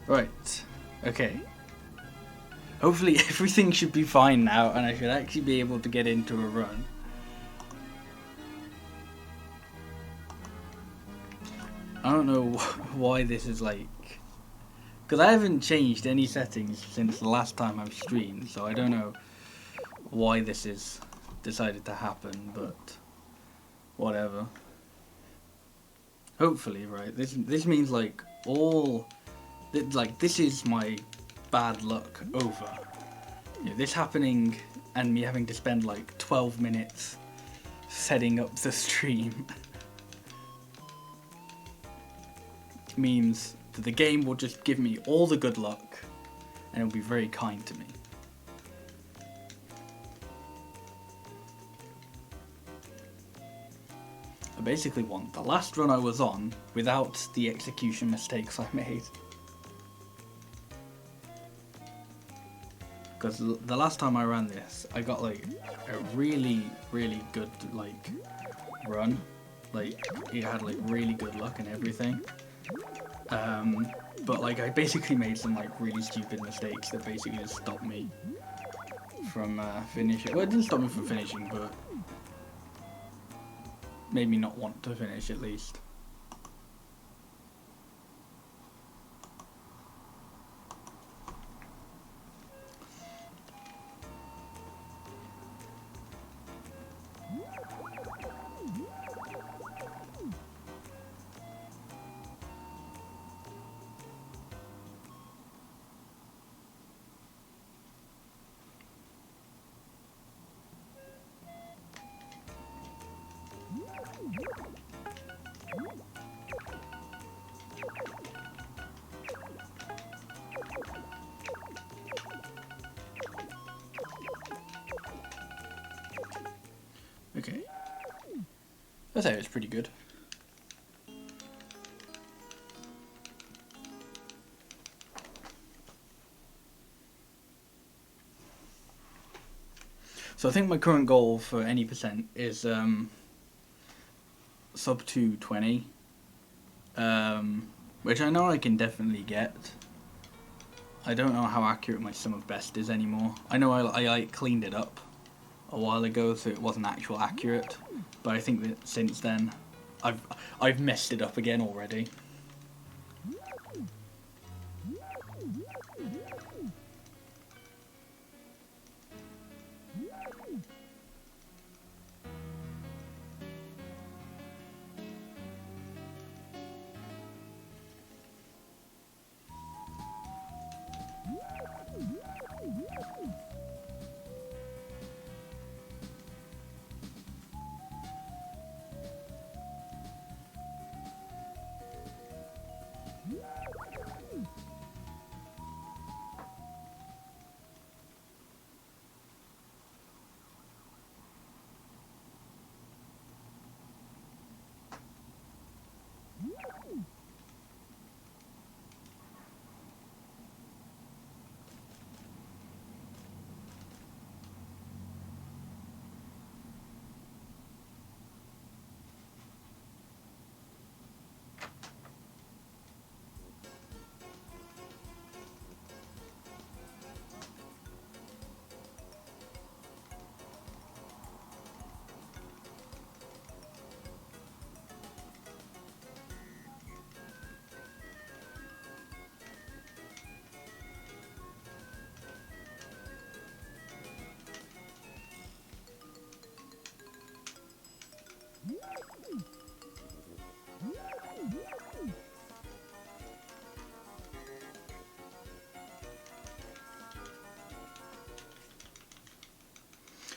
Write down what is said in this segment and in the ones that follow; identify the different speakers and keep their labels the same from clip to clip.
Speaker 1: Right. Okay. Hopefully everything should be fine now and I should actually be able to get into a run. I don't know why this is like... Because I haven't changed any settings since the last time I've streamed, so I don't know why this is decided to happen, but whatever. Hopefully, right? This means like this is my bad luck over. You know, this happening and me having to spend like 12 minutes setting up the stream means that the game will just give me all the good luck and it'll be very kind to me. I basically want the last run I was on without the execution mistakes I made. Because the last time I ran this, I got like a really good like run. Like it had like really good luck and everything. But like I basically made some like really stupid mistakes that basically just stopped me from finishing. Well, it didn't stop me from finishing, but made me not want to finish at least. Okay. I thought it was pretty good. So I think my current goal for any percent is sub 220, which I know I can definitely get. I don't know how accurate my sum of best is anymore. I know I cleaned it up a while ago, so it wasn't actual accurate. But I think that since then, I've messed it up again already.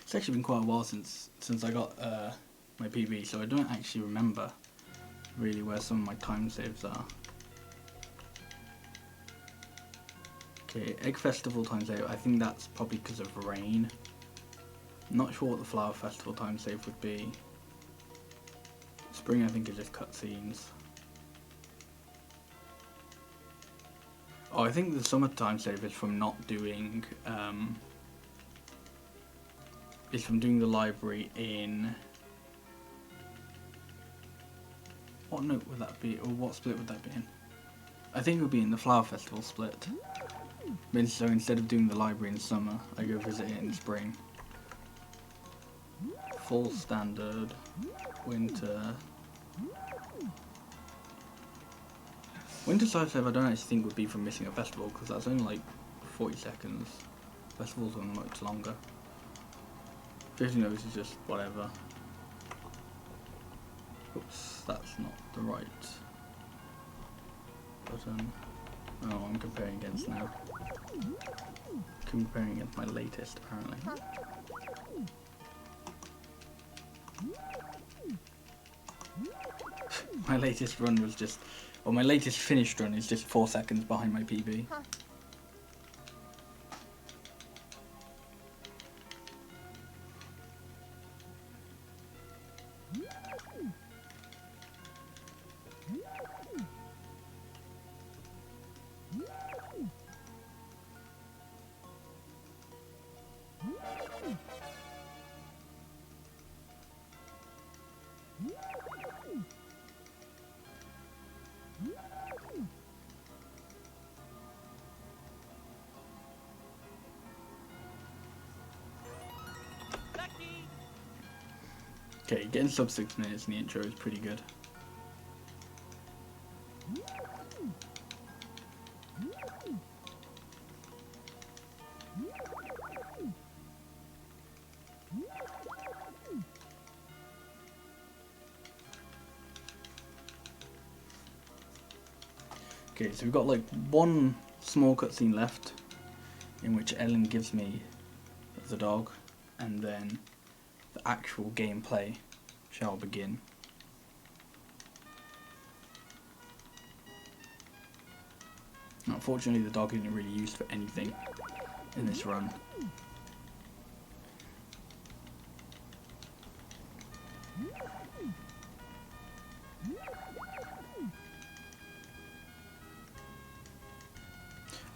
Speaker 1: It's actually been quite a while since I got my PB, so I don't actually remember really where some of my time saves are. Okay, Egg Festival time save, I think that's probably because of rain. I'm not sure what the Flower Festival time save would be. Spring I think is just cutscenes. Oh, I think the summer time save is from not doing is from doing the library in... What note would that be, or what split would that be in? I think it would be in the Flower Festival split. So instead of doing the library in summer, I go visit it in spring. Fall standard, winter. Winter side save I don't actually think would be from missing a festival because that's only like 40 seconds. Festivals are much longer. 15 hours is just whatever. Oops, that's not the right button. Oh, I'm comparing against now. Comparing against my latest, apparently. My latest run was just, or my latest finished run is just 4 seconds behind my PB. Okay, getting sub 6 minutes in the intro is pretty good. Okay, so we've got like one small cutscene left in which Ellen gives me the dog, and then the actual gameplay shall begin. Unfortunately, the dog isn't really used for anything in this run.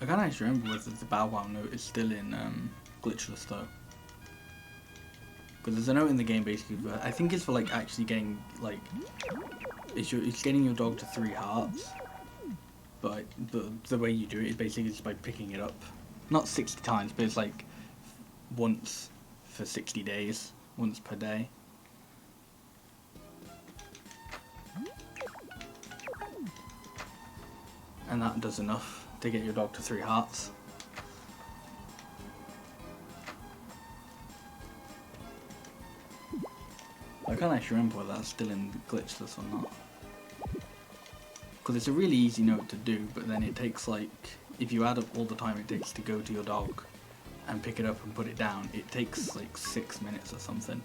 Speaker 1: I can't actually remember whether the Bow Wow note is still in Glitchless though. Because there's a note in the game basically, but I think it's for like actually getting like, it's getting your dog to 3 hearts. But the way you do it is basically just by picking it up. Not 60 times, but it's like once for 60 days, once per day. And that does enough to get your dog to 3 hearts. I can't actually remember whether that's still in Glitchless or not. Because it's a really easy note to do, but then it takes like, if you add up all the time it takes to go to your dog and pick it up and put it down, it takes like 6 minutes or something.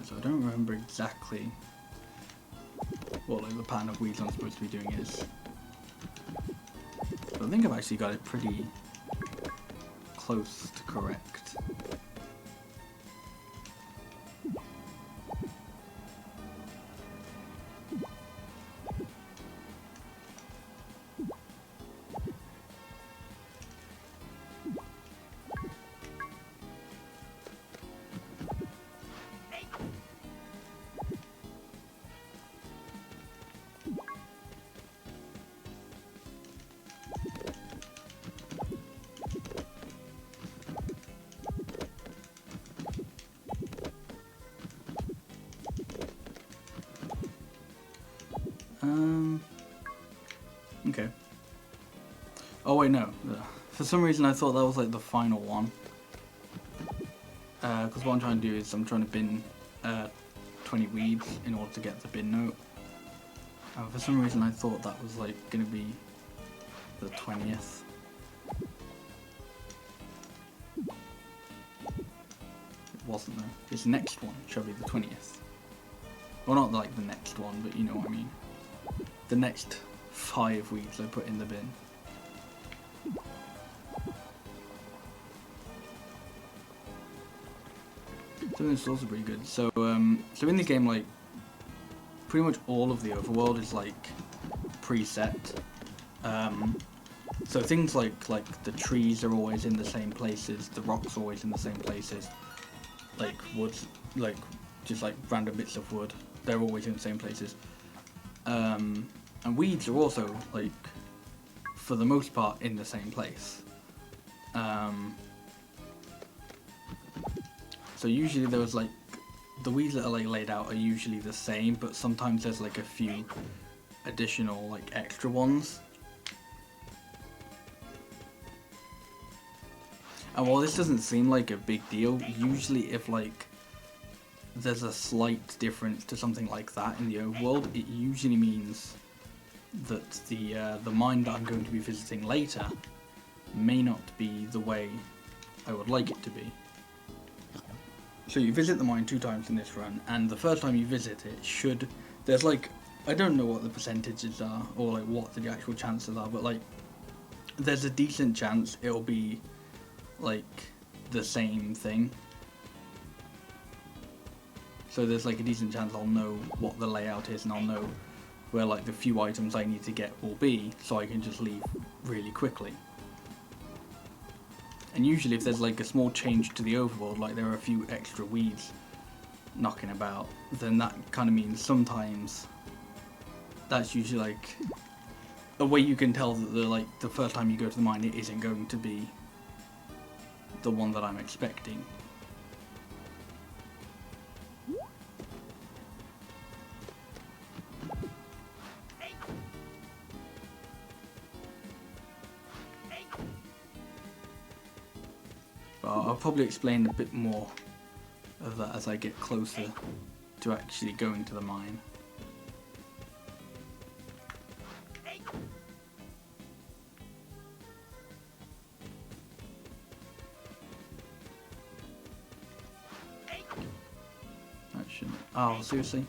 Speaker 1: So I don't remember exactly what like the pattern of weeds I'm supposed to be doing is. But I think I've actually got it pretty close to correct. Okay. Oh wait, no. For some reason I thought that was like the final one. Because what I'm trying to do is I'm trying to bin 20 weeds in order to get the bin note. For some reason I thought that was like going to be the 20th. It wasn't though. This next one shall be the 20th. Well, not like the next one, but you know what I mean. The next 5 weeds I put in the bin Something that's also pretty good. So, so in the game, like, pretty much all of the overworld is like preset. So things like the trees are always in the same places, the rocks are always in the same places, like woods, like just like random bits of wood, they're always in the same places. And weeds are also like, for the most part, in the same place. So usually there was like, the weeds that are like laid out are usually the same, but sometimes there's like a few additional like extra ones. And while this doesn't seem like a big deal, usually if like there's a slight difference to something like that in the overworld, it usually means that the mine that I'm going to be visiting later may not be the way I would like it to be. So you visit the mine 2 times in this run, and the first time you visit it there's like, I don't know what the percentages are, or like what the actual chances are, but like, there's a decent chance it'll be like the same thing. So there's like a decent chance I'll know what the layout is, and I'll know where like the few items I need to get will be, so I can just leave really quickly. And usually if there's like a small change to the overworld, like there are a few extra weeds knocking about, then that kind of means sometimes that's usually like a way you can tell that the first time you go to the mine it isn't going to be the one that I'm expecting. But I'll probably explain a bit more of that as I get closer to actually going to the mine. That shouldn't... Oh, seriously?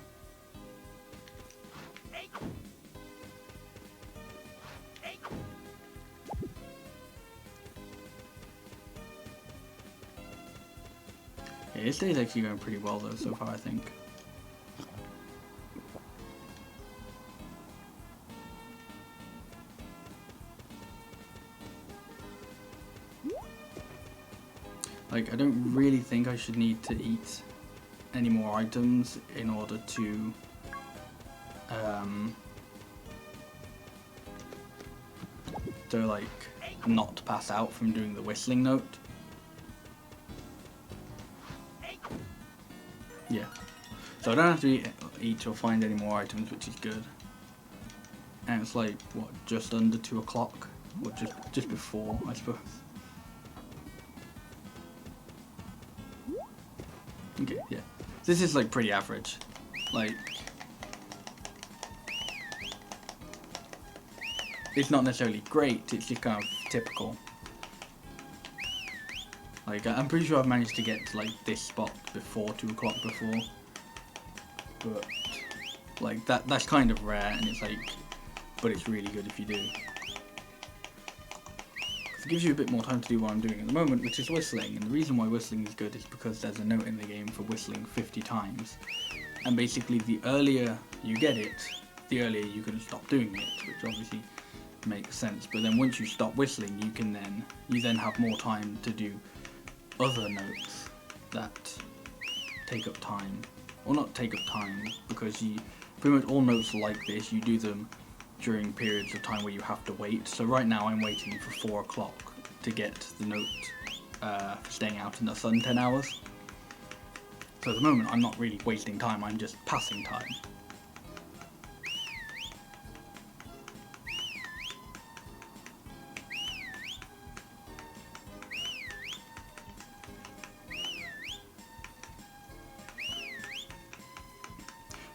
Speaker 1: Yeah, this day's actually going pretty well though so far, I think. Like, I don't really think I should need to eat any more items in order to like not pass out from doing the whistling note. Yeah, so I don't have to eat or find any more items, which is good. And it's like, what, just under 2 o'clock? Or just before, I suppose. Okay, yeah. This is like pretty average. Like, it's not necessarily great, it's just kind of typical. Like, I'm pretty sure I've managed to get to like this spot before 2 o'clock before. But like that's kind of rare, and it's like, but it's really good if you do. It gives you a bit more time to do what I'm doing at the moment, which is whistling. And the reason why whistling is good is because there's a note in the game for whistling 50 times. And basically the earlier you get it, the earlier you can stop doing it, which obviously makes sense. But then once you stop whistling, you then have more time to do other notes that take up time. Or not take up time, because pretty much all notes like this, you do them during periods of time where you have to wait. So right now I'm waiting for 4 o'clock to get the note for staying out in the sun 10 hours. So at the moment I'm not really wasting time, I'm just passing time.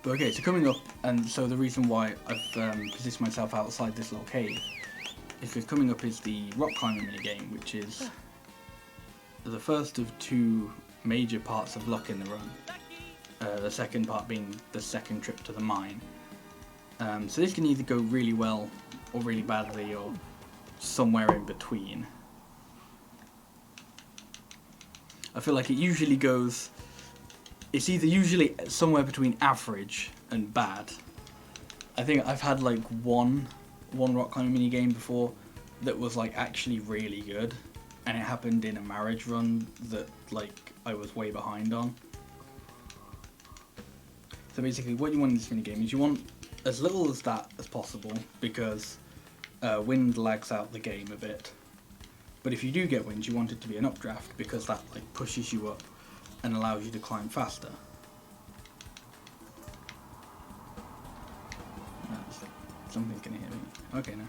Speaker 1: But okay, so coming up, and so the reason why I've positioned myself outside this little cave is because coming up is the rock climbing minigame, which is the first of 2 major parts of luck in the run. The second part being the second trip to the mine. So this can either go really well or really badly, or somewhere in between. I feel like it usually goes... It's either usually somewhere between average and bad. I think I've had like one rock climbing mini game before that was like actually really good, and it happened in a marriage run that like I was way behind on. So basically what you want in this mini game is you want as little as that as possible, because wind lags out the game a bit. But if you do get wind, you want it to be an updraft, because that like pushes you up and allows you to climb faster. Something's gonna hit me. Okay, no.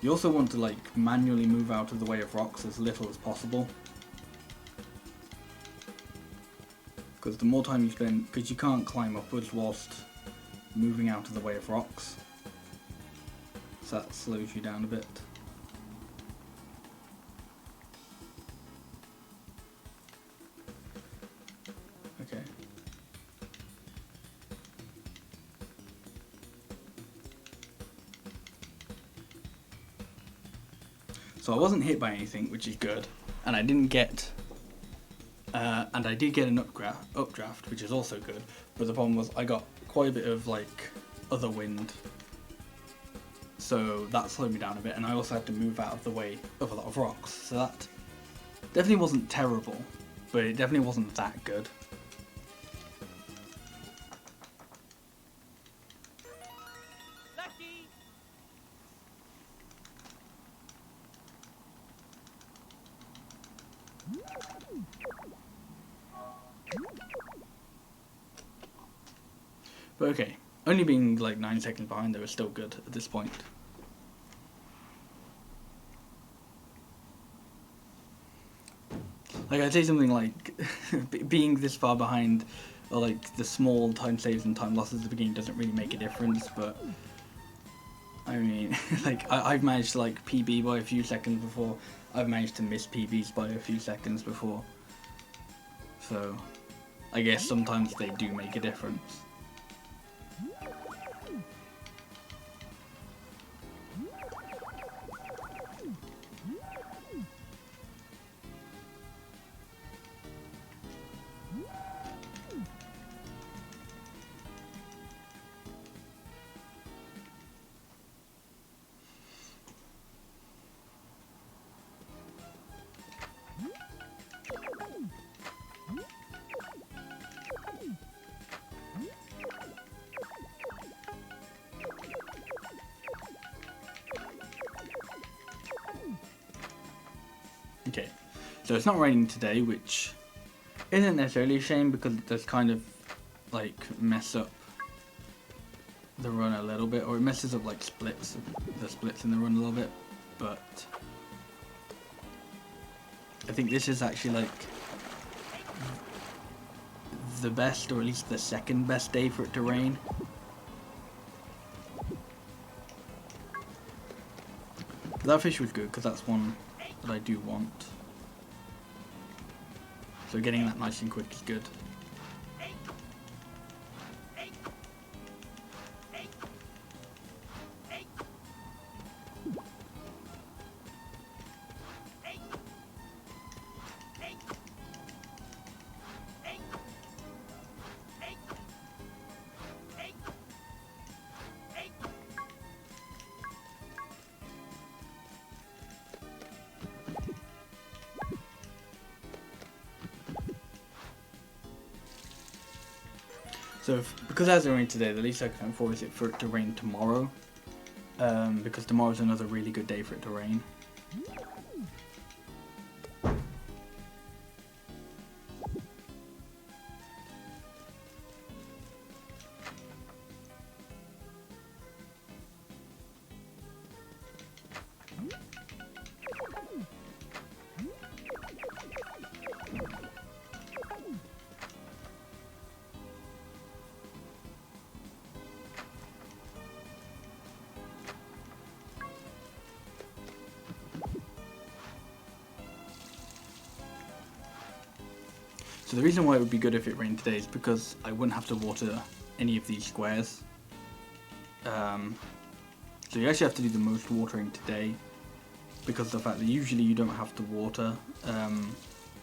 Speaker 1: You also want to like manually move out of the way of rocks as little as possible, because the more time you spend, because you can't climb upwards whilst moving out of the way of rocks, so that slows you down a bit. Okay. So I wasn't hit by anything, which is good, and I didn't get, and I did get an updraft, which is also good. But the problem was I got quite a bit of like other wind, so that slowed me down a bit, and I also had to move out of the way of a lot of rocks. So that definitely wasn't terrible, but it definitely wasn't that good. But okay, only being like 9 seconds behind, they were still good at this point. Like, I'd say something like, being this far behind, or like the small time saves and time losses at the beginning doesn't really make a difference, but I mean, like, I've managed to like PB by a few seconds before, I've managed to miss PBs by a few seconds before, so I guess sometimes they do make a difference. Okay, so it's not raining today, which isn't necessarily a shame, because it does kind of like mess up the run a little bit, or it messes up like the splits in the run a little bit, but I think this is actually like the best, or at least the second best day for it to rain. But that fish was good, because that's one that I do want. So getting that nice and quick is good. So, because it hasn't rained today, the least I can hope for is for it to rain tomorrow, because tomorrow's another really good day for it to rain. So the reason why it would be good if it rained today is because I wouldn't have to water any of these squares. So you actually have to do the most watering today, because of the fact that usually you don't have to water.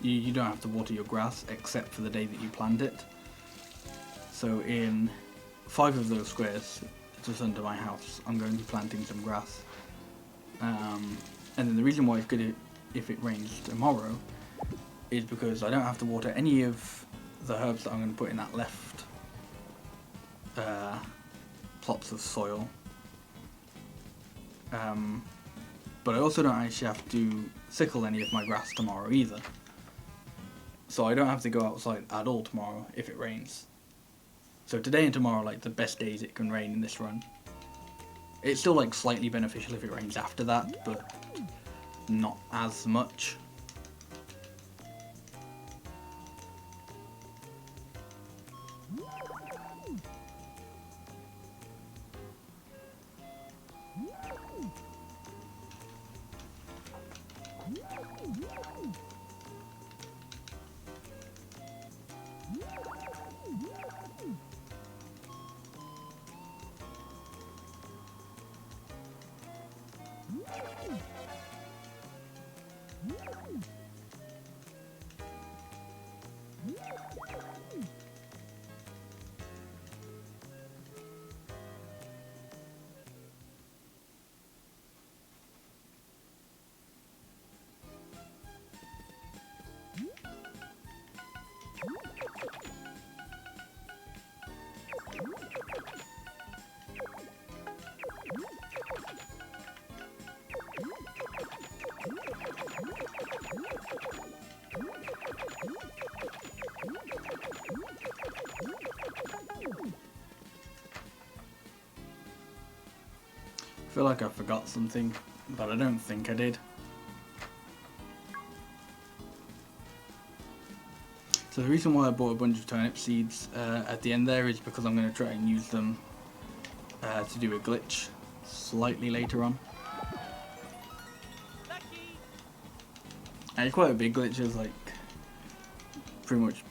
Speaker 1: You don't have to water your grass except for the day that you plant it. So in 5 of those squares just under my house, I'm going to be planting some grass. And then the reason why it's good if it rains tomorrow is because I don't have to water any of the herbs that I'm going to put in that left plots of soil. But I also don't actually have to sickle any of my grass tomorrow either. So I don't have to go outside at all tomorrow if it rains. So today and tomorrow are like the best days it can rain in this run. It's still like slightly beneficial if it rains after that, but not as much. I feel like I forgot something, but I don't think I did. So the reason why I bought a bunch of turnip seeds at the end there is because I'm going to try and use them to do a glitch slightly later on. And it's quite a big glitch. It's like pretty much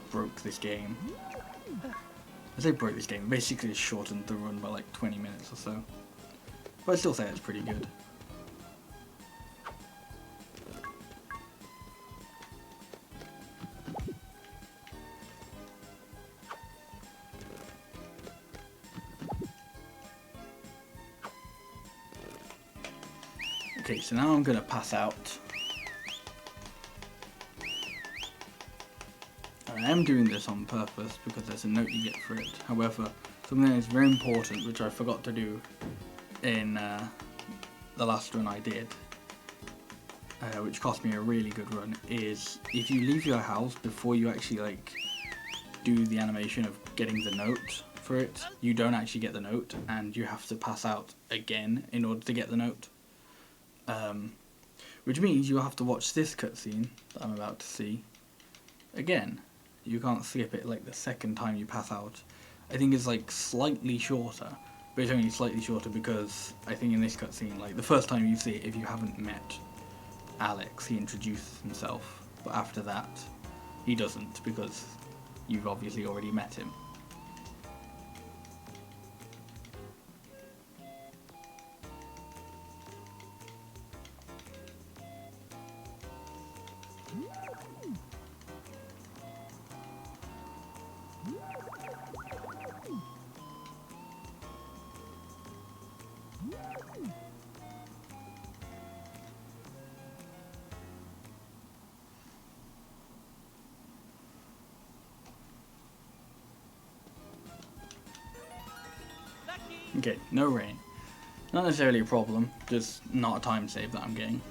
Speaker 1: broke this game. I say broke this game. It basically shortened the run by like 20 minutes or so. But I still say it's pretty good. Okay, so now I'm going to pass out. I am doing this on purpose because there's a note you get for it. However, something that is very important, which I forgot to do in the last run I did, which cost me a really good run, is if you leave your house before you actually like do the animation of getting the note for it, you don't actually get the note, and you have to pass out again in order to get the note. Which means you have to watch this cutscene that I'm about to see again. You can't skip it like the second time you pass out. I think it's like slightly shorter, but it's only slightly shorter because I think in this cutscene, like the first time you see it, if you haven't met Alex, he introduces himself, but after that he doesn't because you've obviously already met him. Okay, no rain. Not necessarily a problem, just not a time save that I'm getting.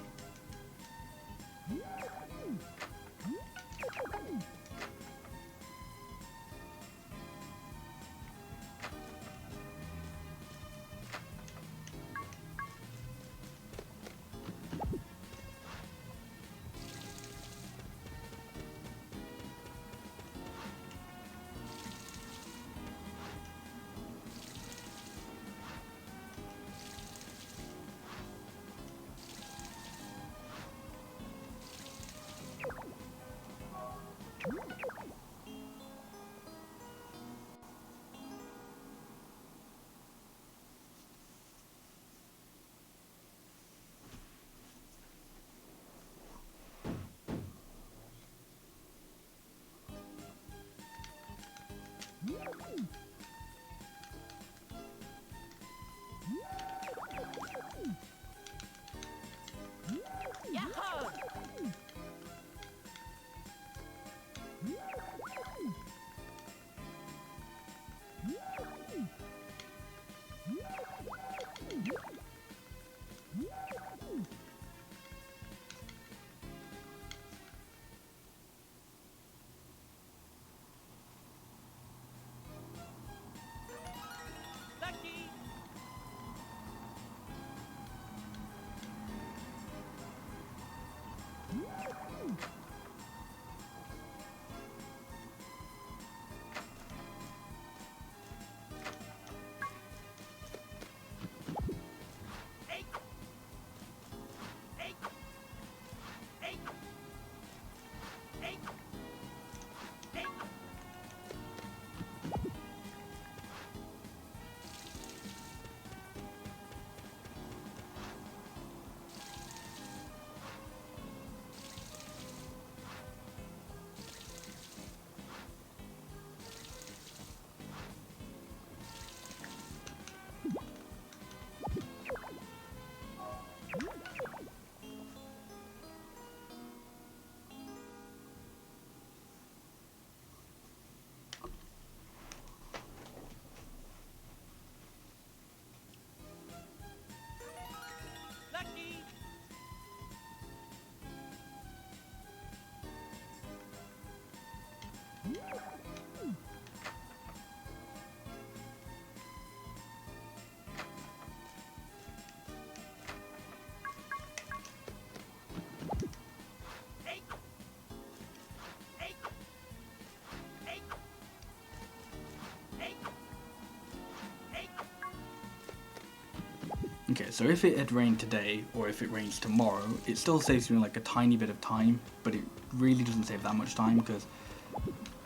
Speaker 1: Okay, so if it had rained today, or if it rains tomorrow, it still saves me like a tiny bit of time, but it really doesn't save that much time, because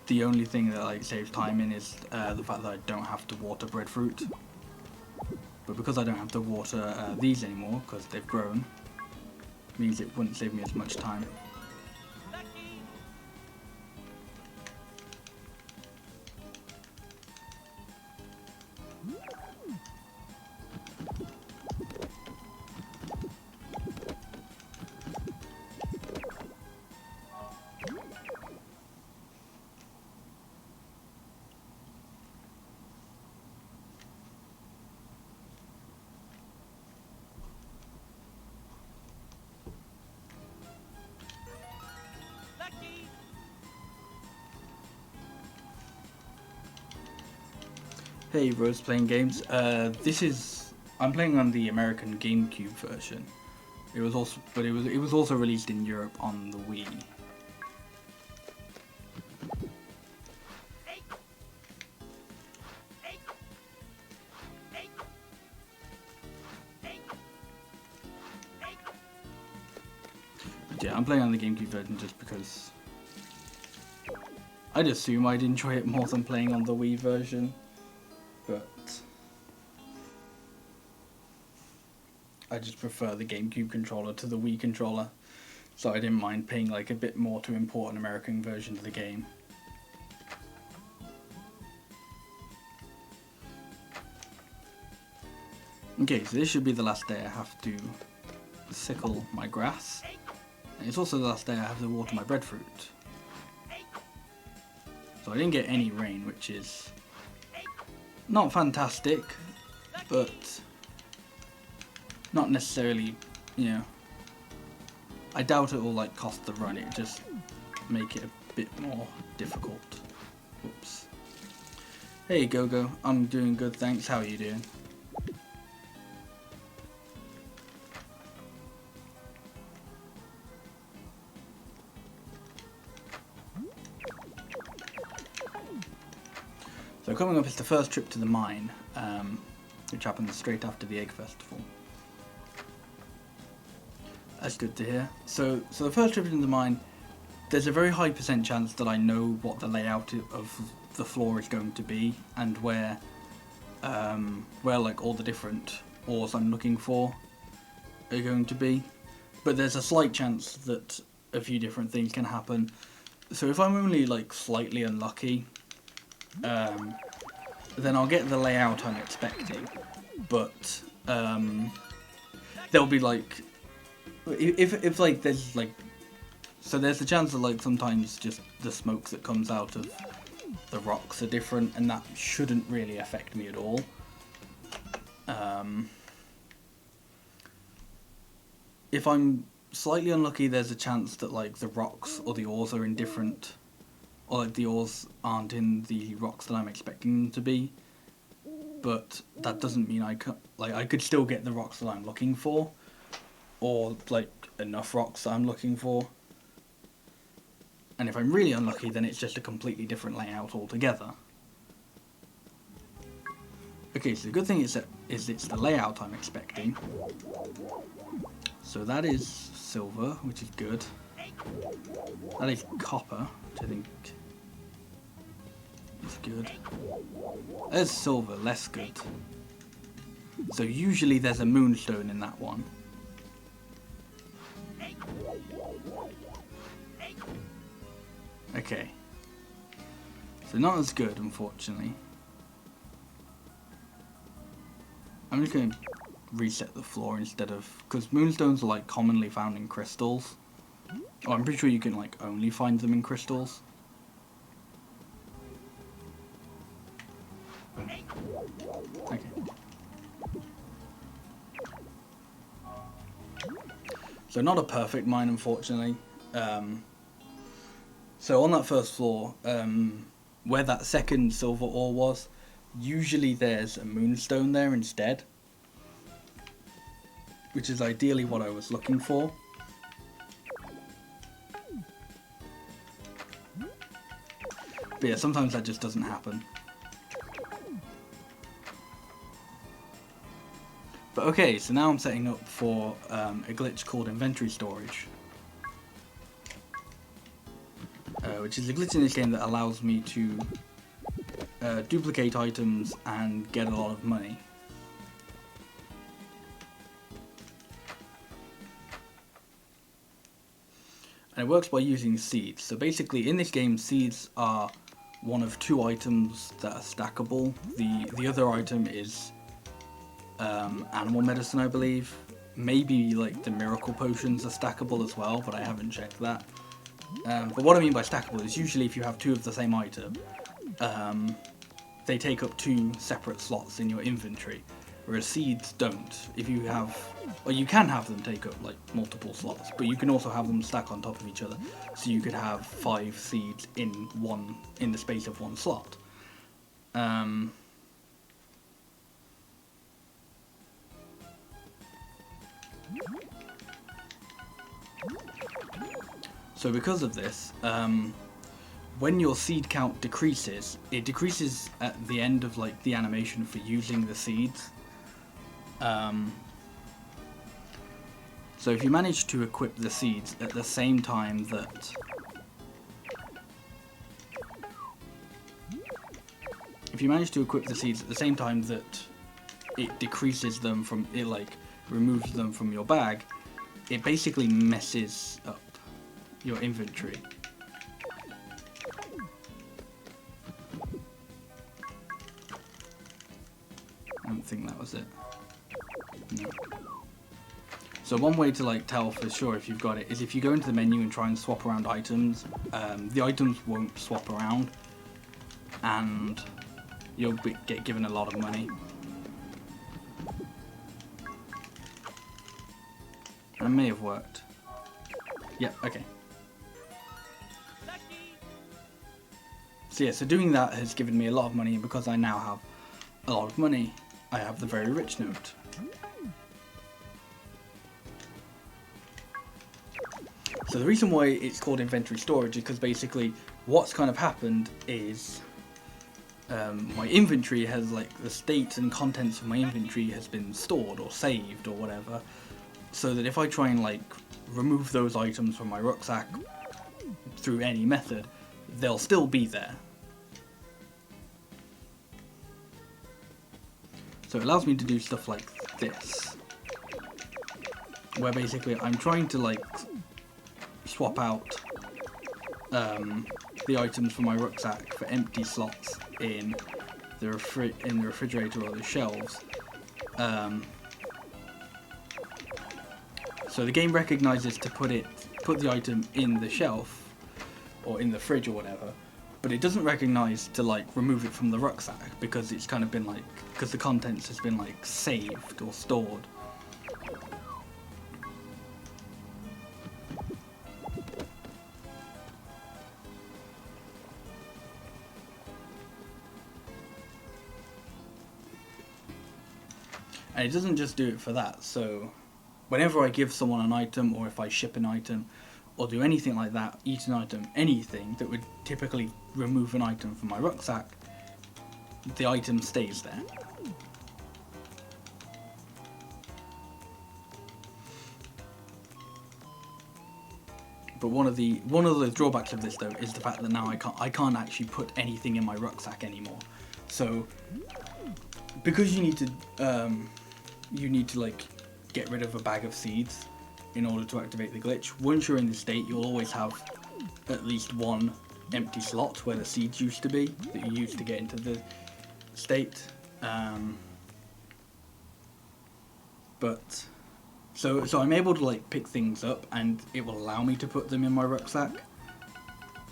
Speaker 1: the only thing that like saves time in is the fact that I don't have to water breadfruit. But because I don't have to water these anymore, because they've grown, means it wouldn't save me as much time. Hey, Rose playing games. I'm playing on the American GameCube version. It was also released in Europe on the Wii. Yeah, I'm playing on the GameCube version just because I'd assume I'd enjoy it more than playing on the Wii version. But I just prefer the GameCube controller to the Wii controller, so I didn't mind paying like a bit more to import an American version of the game. Okay, so this should be the last day I have to sickle my grass, and it's also the last day I have to water my breadfruit. So I didn't get any rain, which is not fantastic, but not necessarily, you know, I doubt it will like cost the run, it just make it a bit more difficult. Whoops. Hey Gogo, I'm doing good, thanks, how are you doing? So coming up is the first trip to the mine, which happens straight after the Egg Festival. That's good to hear. So the first trip into the mine, there's a very high % chance that I know what the layout of the floor is going to be, and where like all the different ores I'm looking for are going to be. But there's a slight chance that a few different things can happen. So if I'm only like slightly unlucky, then I'll get the layout I'm expecting. But there'll be like, if like there's like, so there's a chance that like sometimes just the smoke that comes out of the rocks are different, and that shouldn't really affect me at all. If I'm slightly unlucky, there's a chance that like the rocks or the ores are in different, or like the ores aren't in the rocks that I'm expecting them to be. But that doesn't mean I could still get the rocks that I'm looking for, or like enough rocks that I'm looking for. And if I'm really unlucky, then it's just a completely different layout altogether. Okay, so the good thing is that it's the layout I'm expecting. So that is silver, which is good. That is copper, which I think is good. There's silver, less good. So usually there's a moonstone in that one. Okay. So not as good, unfortunately. I'm just going to reset the floor instead of... because moonstones are like commonly found in crystals. Oh, I'm pretty sure you can like only find them in crystals. Okay. So not a perfect mine, unfortunately. So on that first floor, where that second silver ore was, usually there's a moonstone there instead, which is ideally what I was looking for. But yeah, sometimes that just doesn't happen. But okay, so now I'm setting up for a glitch called inventory storage. Which is a glitch in this game that allows me to duplicate items and get a lot of money. And it works by using seeds. So basically in this game, seeds are one of two items that are stackable. The other item is animal medicine, I believe. Maybe like the miracle potions are stackable as well, but I haven't checked that. But what I mean by stackable is usually if you have two of the same item, they take up two separate slots in your inventory, whereas seeds don't. If you have, or you can have them take up like multiple slots, but you can also have them stack on top of each other. So you could have 5 seeds in the space of one slot. So because of this, when your seed count decreases, it decreases at the end of like the animation for using the seeds. So if you manage to equip the seeds at the same time that it decreases them from it, like removes them from your bag, it basically messes up your inventory. I don't think that was it. No. So one way to like tell for sure if you've got it is if you go into the menu and try and swap around items, the items won't swap around, and you'll get given a lot of money. That may have worked. Yeah, okay. So yeah, so doing that has given me a lot of money, and because I now have a lot of money, I have the very rich note. So the reason why it's called inventory storage is because basically what's kind of happened is my inventory has, like, the state and contents of my inventory has been stored or saved or whatever, so that if I try and like remove those items from my rucksack through any method, they'll still be there. So it allows me to do stuff like this, where basically I'm trying to like swap out the items from my rucksack for empty slots in the refrigerator or the shelves. So the game recognizes to put the item in the shelf or in the fridge or whatever, but it doesn't recognize to like remove it from the rucksack because it's kind of been like, because the contents has been like saved or stored. And it doesn't just do it for that, so whenever I give someone an item, or if I ship an item, or do anything like that, eat an item, anything that would typically remove an item from my rucksack, the item stays there. But one of the drawbacks of this though is the fact that now I can't actually put anything in my rucksack anymore. So because you need to like get rid of a bag of seeds in order to activate the glitch. Once you're in the state, you'll always have at least one empty slot where the seeds used to be that you used to get into the state. But so I'm able to like pick things up, and it will allow me to put them in my rucksack.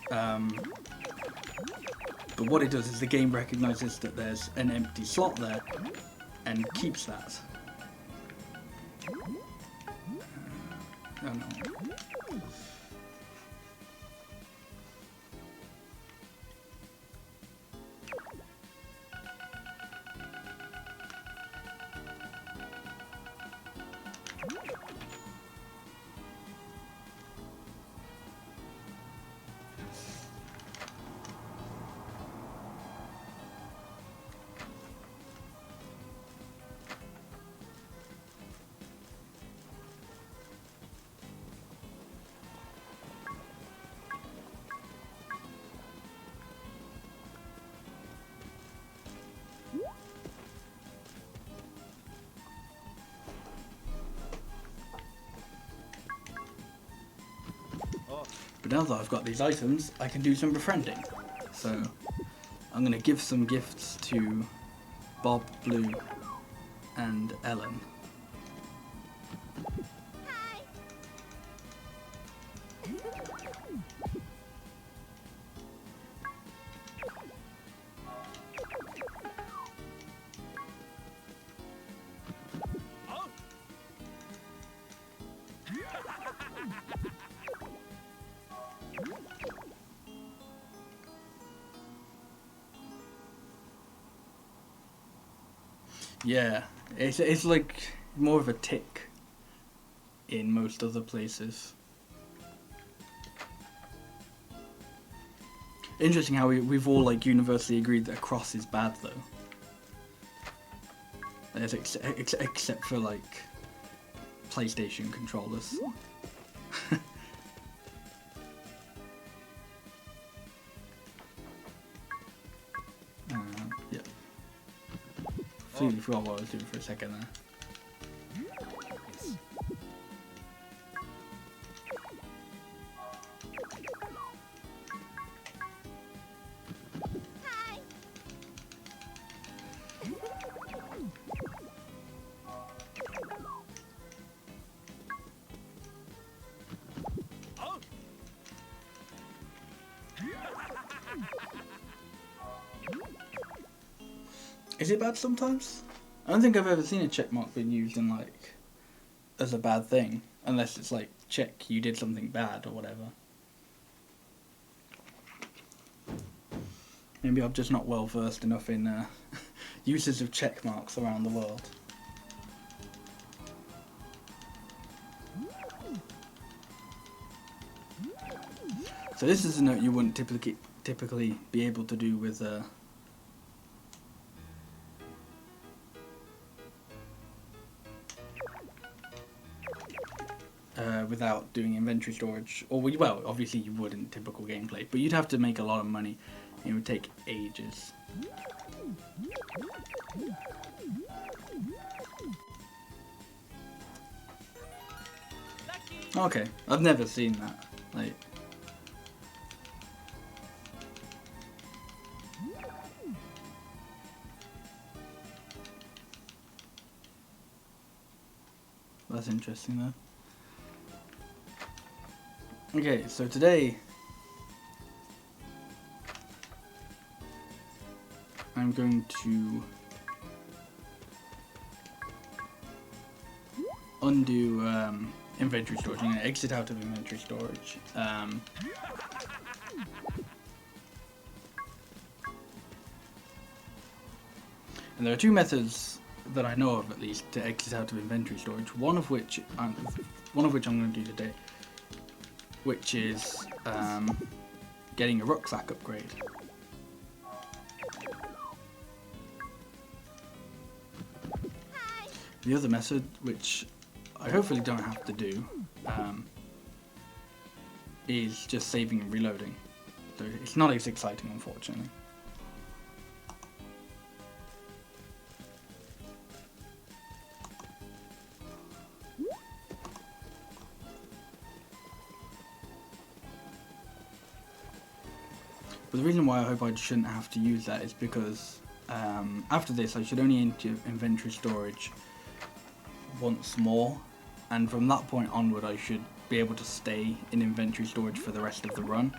Speaker 1: But what it does is the game recognizes that there's an empty slot there and keeps that. Oh no. But now that I've got these items, I can do some befriending. So I'm going to give some gifts to Bob, Blue, and Ellen.
Speaker 2: Hi.
Speaker 1: Yeah, it's like more of a tick in most other places. Interesting how we've all like universally agreed that a cross is bad though. Except for like PlayStation controllers. Yeah. Completely forgot what I was doing for a second there.
Speaker 2: Hi.
Speaker 1: Is it bad sometimes? I don't think I've ever seen a check mark being used in like as a bad thing, unless it's like check you did something bad or whatever. Maybe I'm just not well versed enough in uses of check marks around the world. So this is a note you wouldn't typically be able to do with without doing inventory storage, or well, obviously you would in typical gameplay, but you'd have to make a lot of money, and it would take ages. Okay, I've never seen that. Like, That's interesting though. Okay, so today I'm going to undo inventory storage. I'm going to exit out of inventory storage. And there are two methods that I know of, at least, to exit out of inventory storage. One of which I'm going to do today, which is getting a rucksack upgrade. The other method, which I hopefully don't have to do, is just saving and reloading. So it's not as exciting, unfortunately. But the reason why I hope I shouldn't have to use that is because after this I should only enter inventory storage once more, and from that point onward I should be able to stay in inventory storage for the rest of the run.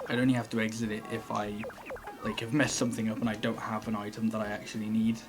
Speaker 1: I'd only have to exit it if I have messed something up and I don't have an item that I actually need.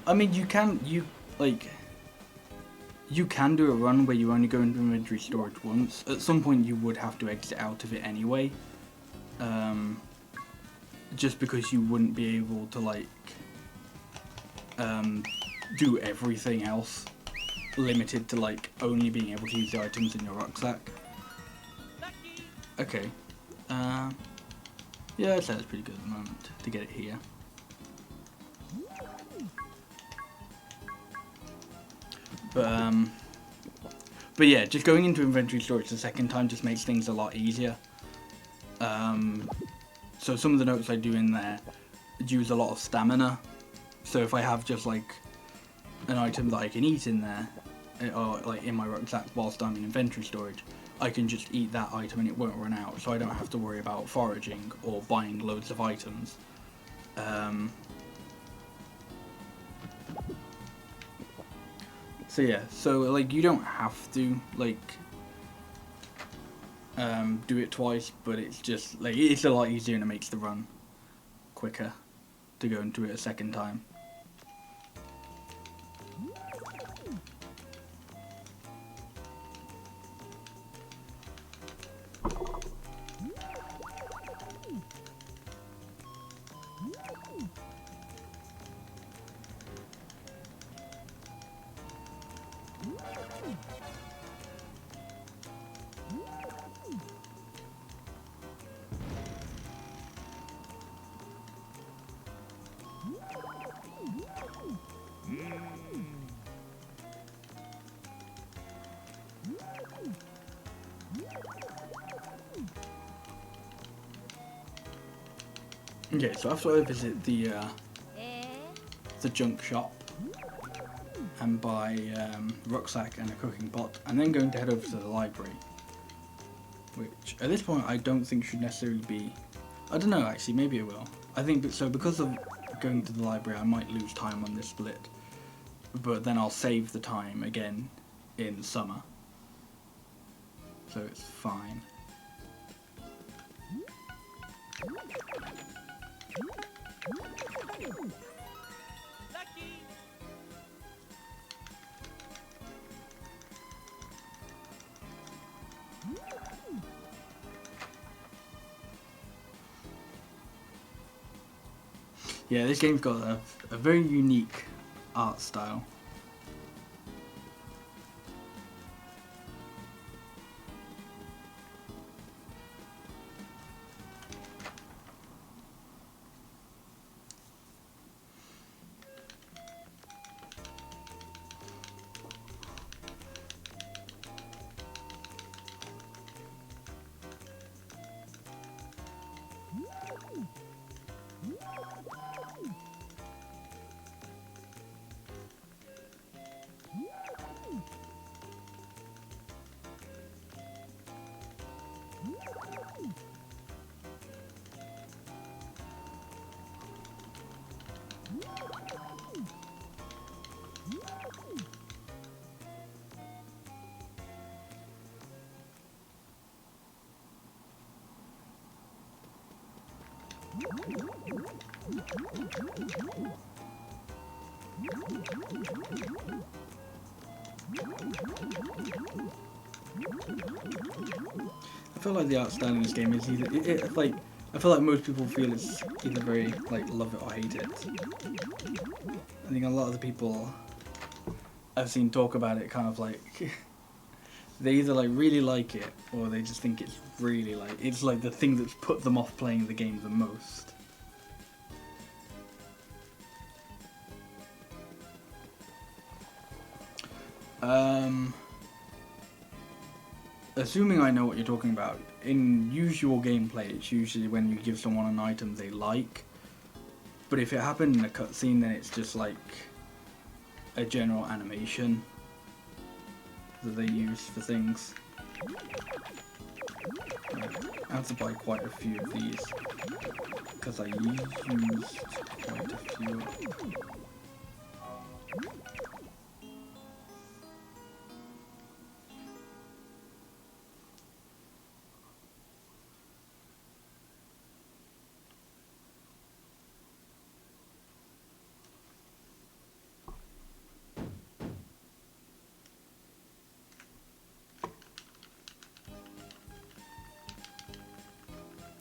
Speaker 1: I mean, you can do a run where you only go into inventory storage once. At some point you would have to exit out of it anyway. Just because you wouldn't be able to do everything else, limited to only being able to use the items in your rucksack. Okay. Yeah, I'd say that's pretty good at the moment to get it here. But yeah, just going into inventory storage the second time just makes things a lot easier. So some of the notes I do in there use a lot of stamina. So if I have just an item that I can eat in there, or in my rucksack whilst I'm in inventory storage, I can just eat that item and it won't run out. So I don't have to worry about foraging or buying loads of items. So yeah, so you don't have to do it twice, but it's just it's a lot easier and it makes the run quicker to go into it a second time. Okay, so after I visit the junk shop and buy rucksack and a cooking pot, I'm then going to head over to the library, which at this point I don't think should necessarily be. I don't know, actually, maybe it will. I think so because of going to the library I might lose time on this split, but then I'll save the time again in summer, so it's fine. Yeah, this game's got a very unique art style. I feel like the art style in this game is either like I feel like most people feel it's either very like love it or hate it. I think a lot of the people I've seen talk about it kind of like they either like really like it or they just think it's really like it's like the thing that's put them off playing the game the most. Assuming I know what you're talking about, in usual gameplay it's usually when you give someone an item they like, but if it happened in a cutscene then it's just like a general animation that they use for things. I have to buy quite a few of these because I used quite a few.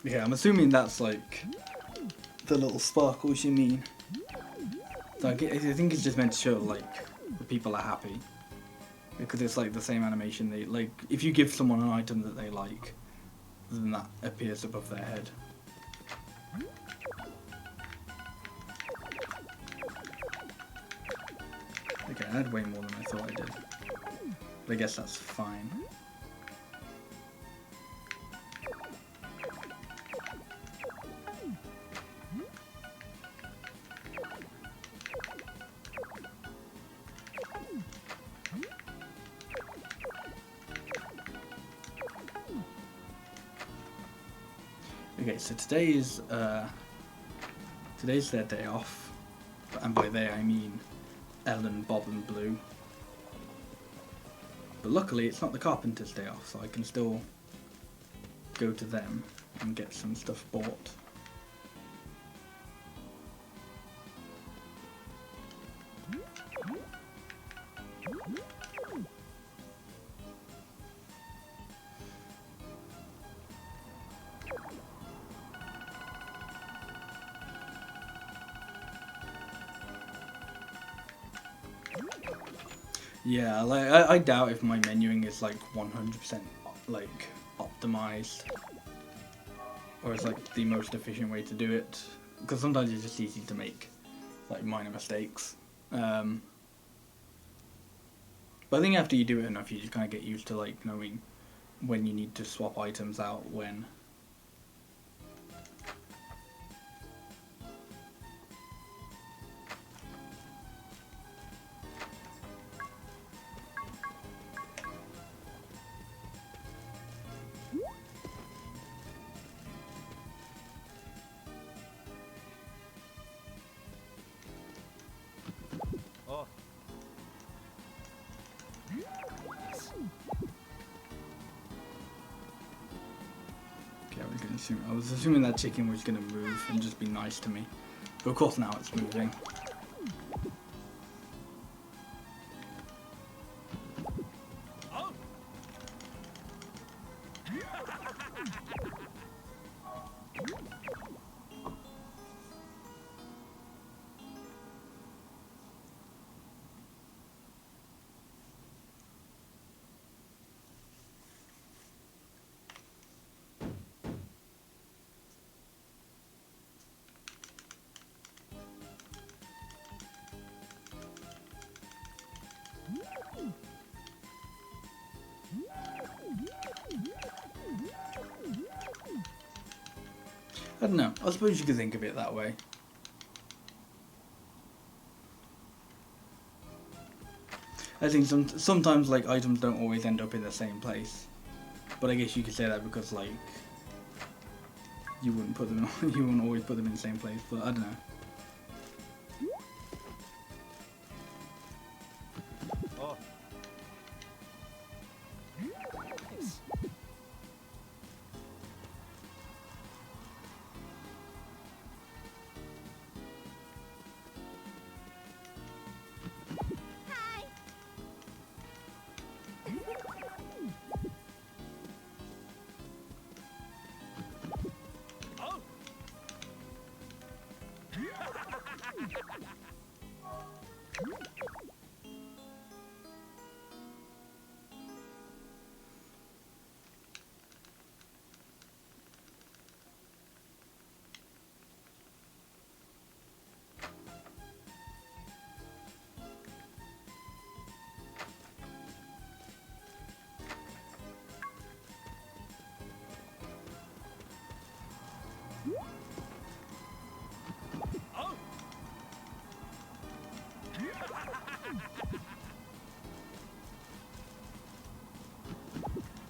Speaker 1: Yeah, I'm assuming that's like the little sparkles you mean. Like, I think it's just meant to show like the people are happy because it's like the same animation. They like if you give someone an item that they like, then that appears above their head. Okay, I had way more than I thought I did, but I guess that's fine. Okay, so today's their day off, and by they I mean Ellen, Bob and Blue. But luckily it's not the carpenter's day off, so I can still go to them and get some stuff bought. Yeah, like I doubt if my menuing is like 100% like optimized, or it's like the most efficient way to do it. Because sometimes it's just easy to make like minor mistakes. But I think after you do it enough, you just kind of get used to like knowing when you need to swap items out when. I was assuming that chicken was going to move and just be nice to me. But of course now it's moving. I don't know. I suppose you could think of it that way. I think sometimes like items don't always end up in the same place, but I guess you could say that because like you wouldn't put them, you wouldn't always put them in the same place. But I don't know.
Speaker 2: Oh.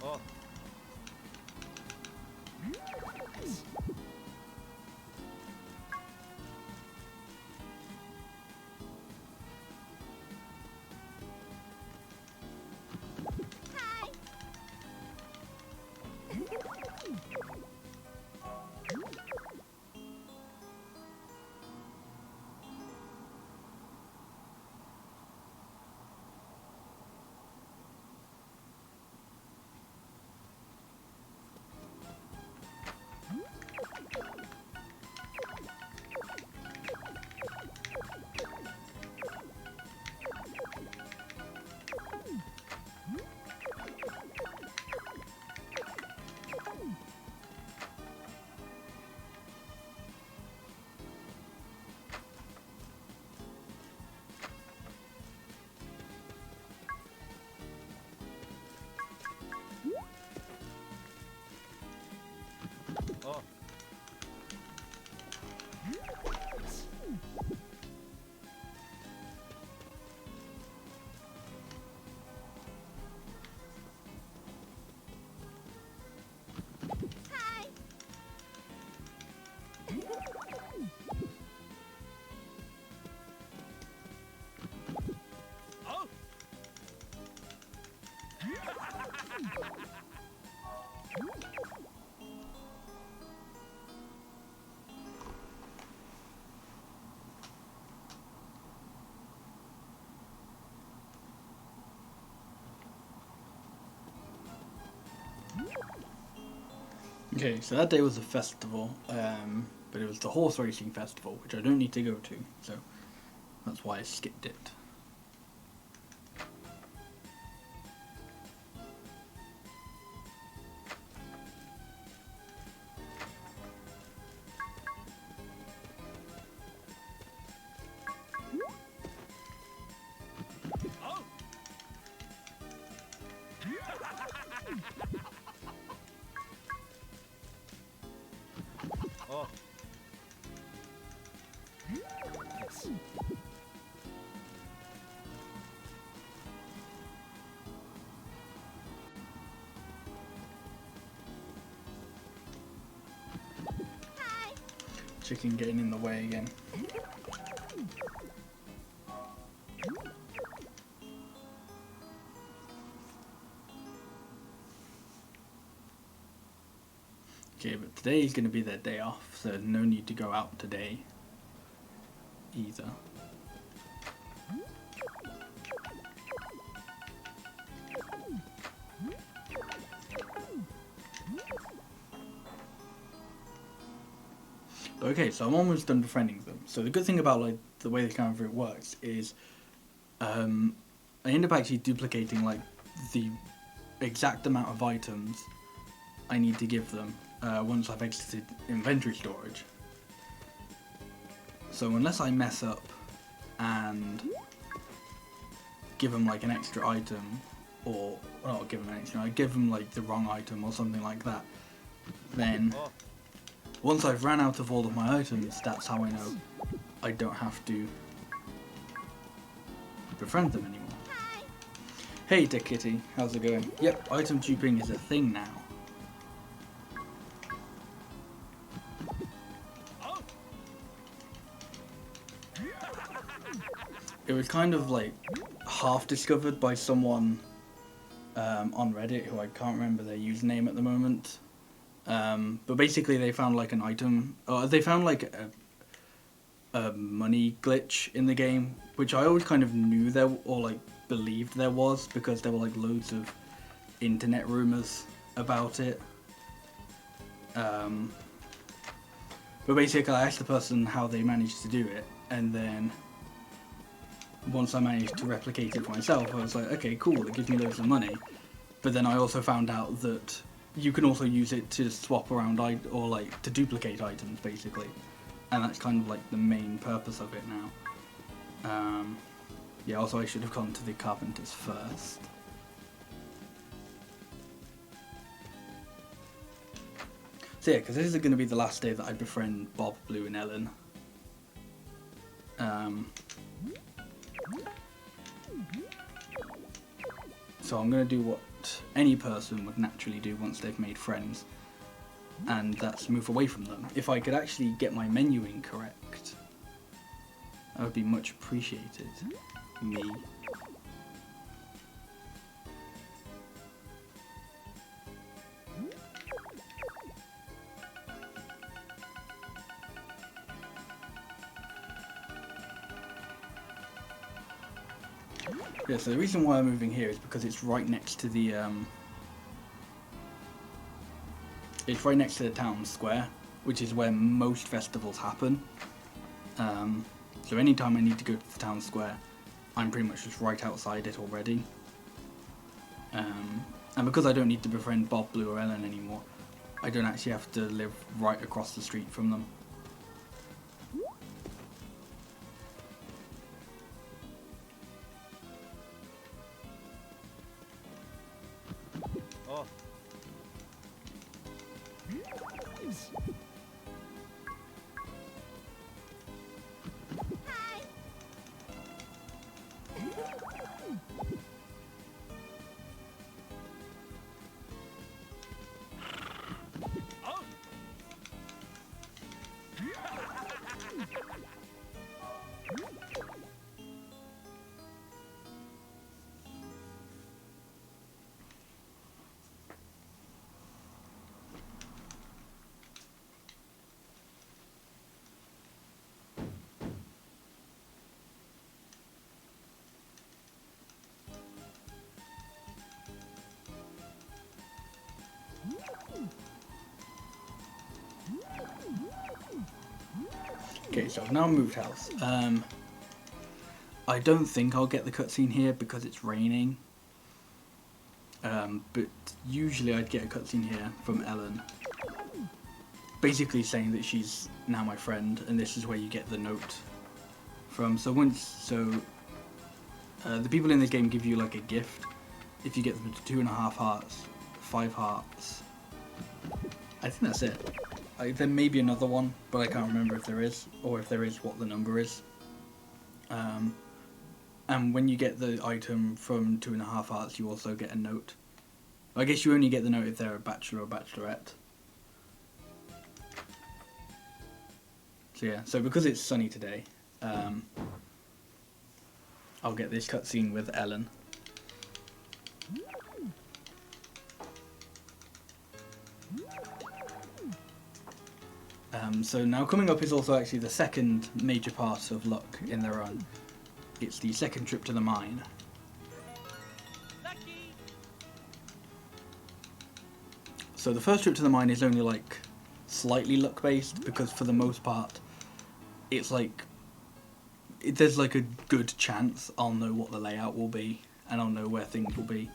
Speaker 2: Oh. Oh.
Speaker 1: Okay, so that day was a festival, but it was the horse racing festival, which I don't need to go to, so that's why I skipped it.
Speaker 2: Oh.
Speaker 1: Chicken getting in the way again. Okay, but today is going to be their day off, so no need to go out today either. Okay, so I'm almost done befriending them. So the good thing about like the way the camera route works is, I end up actually duplicating like the exact amount of items I need to give them once I've exited inventory storage. So unless I mess up and give them like an extra item, or not give them an extra, I give them like the wrong item or something like that, then once I've ran out of all of my items, that's how I know I don't have to befriend them anymore.
Speaker 3: Hi.
Speaker 1: Hey Dick Kitty, how's it going? Yep, item duping is a thing now. It was kind of like half discovered by someone on Reddit who I can't remember their username at the moment. But basically they found like an item, or they found like a money glitch in the game, which I always kind of knew there, or like believed there was, because there were like loads of internet rumors about it. But basically I asked the person how they managed to do it, and then once I managed to replicate it for myself, I was like, okay, cool, it gives me loads of money. But then I also found out that you can also use it to swap around, or like to duplicate items, basically. And that's kind of like the main purpose of it now. Yeah, also I should have gone to the carpenters first. So yeah, because this is going to be the last day that I befriend Bob, Blue and Ellen. So I'm going to do what any person would naturally do once they've made friends, and that's move away from them. If I could actually get my menuing correct, that would be much appreciated. Me. Yeah, so the reason why I'm moving here is because it's right next to the town square, which is where most festivals happen. So anytime I need to go to the town square, I'm pretty much just right outside it already. And because I don't need to befriend Bob, Blue or Ellen anymore, I don't actually have to live right across the street from them.
Speaker 2: Oh.
Speaker 3: Hi.
Speaker 2: Oh.
Speaker 1: Okay, so I've now moved house. I don't think I'll get the cutscene here because it's raining. But usually I'd get a cutscene here from Ellen, basically saying that she's now my friend, and this is where you get the note from. So the people in this game give you like a gift if you get them to 2.5 hearts, 5 hearts. I think that's it. There may be another one, but I can't remember if there is, or if there is, what the number is. And when you get the item from 2.5 hearts, you also get a note. I guess you only get the note if they're a bachelor or bachelorette. So yeah, so because it's sunny today, I'll get this cutscene with Ellen. So now coming up is also actually the second major part of luck in the run. It's the second trip to the mine.
Speaker 2: Lucky.
Speaker 1: So the first trip to the mine is only like slightly luck based, because for the most part, it's like there's like a good chance I'll know what the layout will be and I'll know where things will be.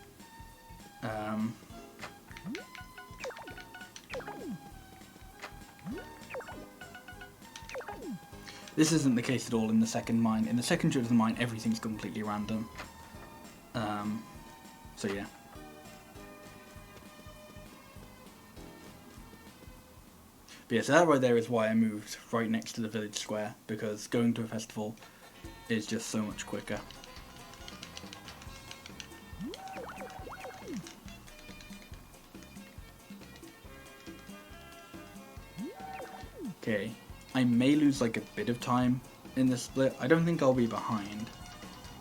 Speaker 1: This isn't the case at all in the second mine. In the second trip of the mine, everything's completely random. So yeah. But yeah, so that right there is why I moved right next to the village square, because going to a festival is just so much quicker. Okay, I may lose like a bit of time in this split. I don't think I'll be behind,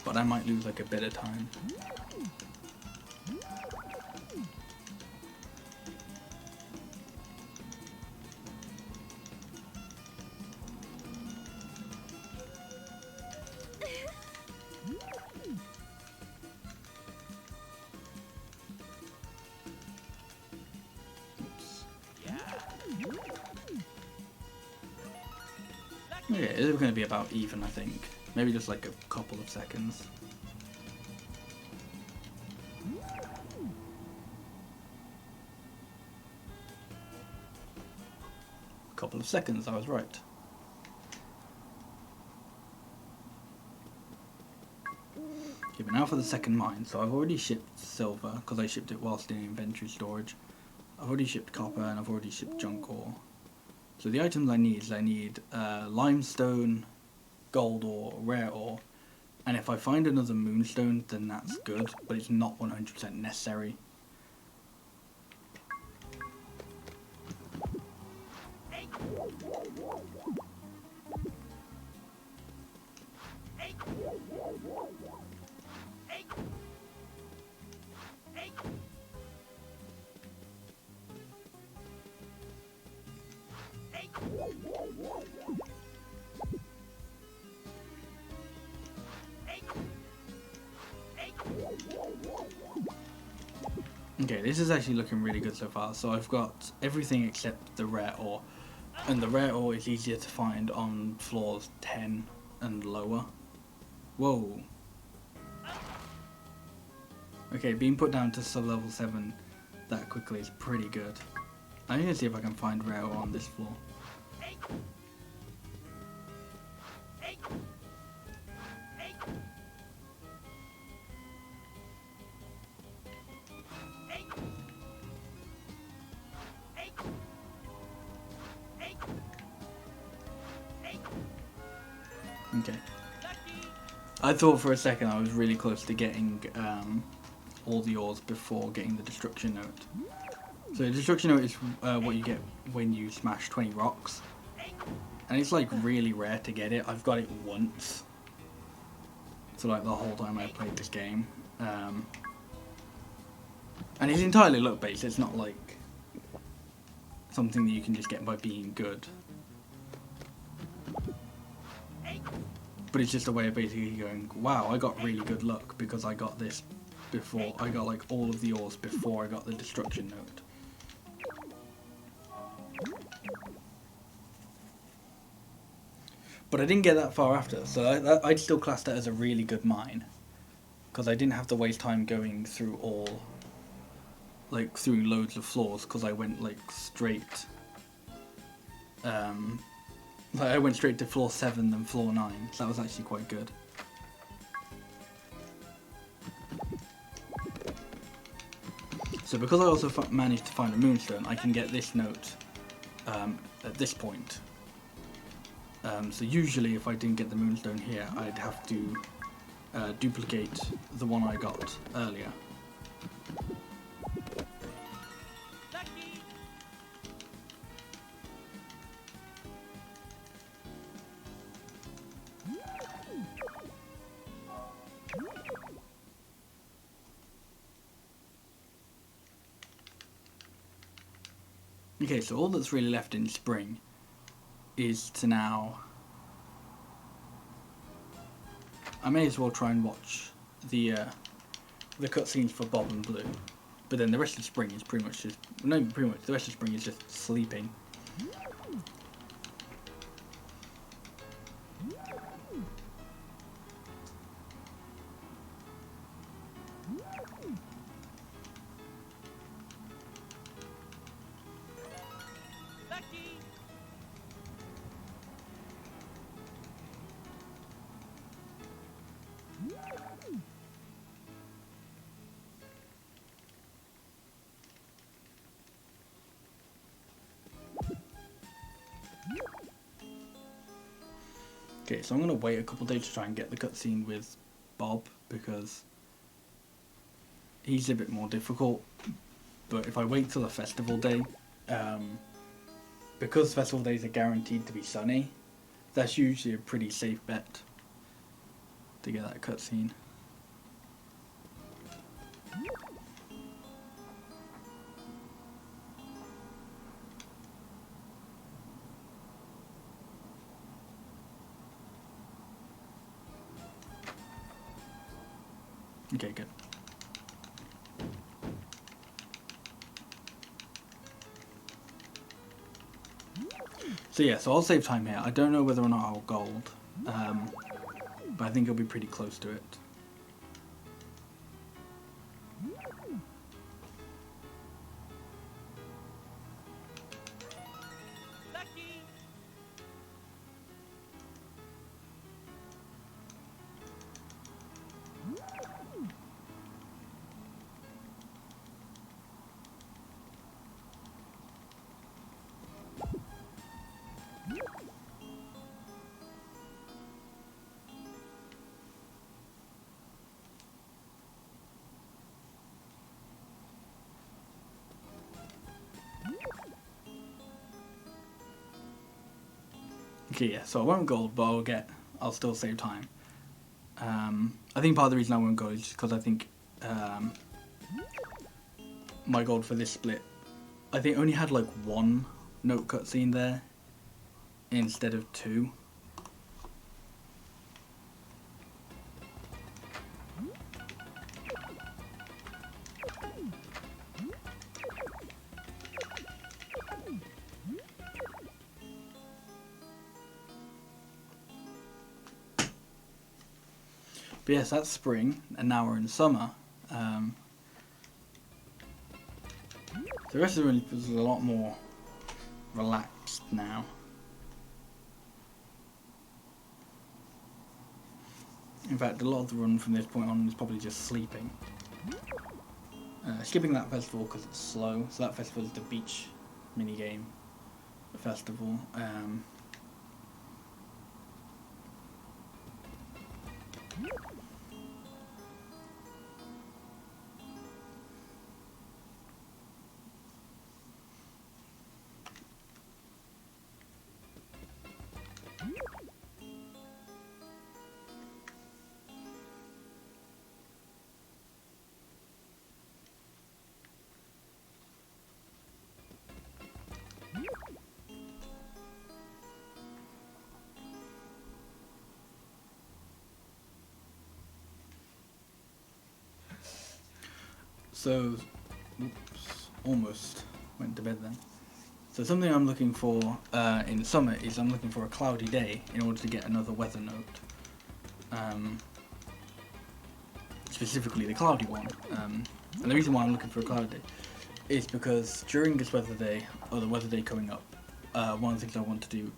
Speaker 1: but I might lose like a bit of time. Okay, it's going to be about even, I think. Maybe just like a couple of seconds. Couple of seconds, I was right. Okay, but now for the second mine. So I've already shipped silver, because I shipped it whilst in inventory storage. I've already shipped copper, and I've already shipped junk ore. So the items I need limestone, gold ore, rare ore, and if I find another moonstone, then that's good, but it's not 100% necessary. Okay, this is actually looking really good so far. So I've got everything except the rare ore. And the rare ore is easier to find on floors 10 and lower. Whoa. Okay, being put down to sub-level 7 that quickly is pretty good. I'm going to see if I can find rare ore on this floor. Okay. I thought for a second I was really close to getting all the ores before getting the destruction note. So the destruction note is what you get when you smash 20 rocks. And it's like really rare to get it. I've got it once. So like the whole time I played this game. And it's entirely luck based. It's not like something that you can just get by being good. But it's just a way of basically going, wow, I got really good luck because I got this before. I got like all of the ores before I got the destruction note. But I didn't get that far after, so I'd still class that as a really good mine. Because I didn't have to waste time going through through loads of floors, because I went like straight... I went straight to floor 7 and floor 9, so that was actually quite good. So because I also managed to find a moonstone, I can get this note at this point. So usually if I didn't get the moonstone here, I'd have to duplicate the one I got earlier. Okay, so all that's really left in spring is to now... I may as well try and watch the cutscenes for Bob and Blue, but then the rest of spring is pretty much just... No, pretty much, the rest of spring is just sleeping.
Speaker 2: Lucky.
Speaker 1: Okay, so I'm gonna wait a couple days to try and get the cutscene with Bob because he's a bit more difficult. But if I wait till the festival day, because festival days are guaranteed to be sunny, that's usually a pretty safe bet to get that cutscene. Okay, good. So yeah, so I'll save time here. I don't know whether or not I'll gold, but I think it'll be pretty close to it.
Speaker 2: Lucky.
Speaker 1: Okay, yeah, so I won't gold, but I'll still save time. I think part of the reason I won't gold is just because I think my gold for this split, I think only had like one note cutscene there instead of two. But yes, that's spring, and now we're in summer. The rest of the run is a lot more relaxed now. In fact, a lot of the run from this point on is probably just sleeping. Skipping that festival because it's slow. So that festival is the beach minigame festival. So, oops, almost went to bed then. So something I'm looking for in summer is I'm looking for a cloudy day in order to get another weather note. Specifically the cloudy one. And the reason why I'm looking for a cloudy day is because during this weather day, or the weather day coming up, one of the things I want to do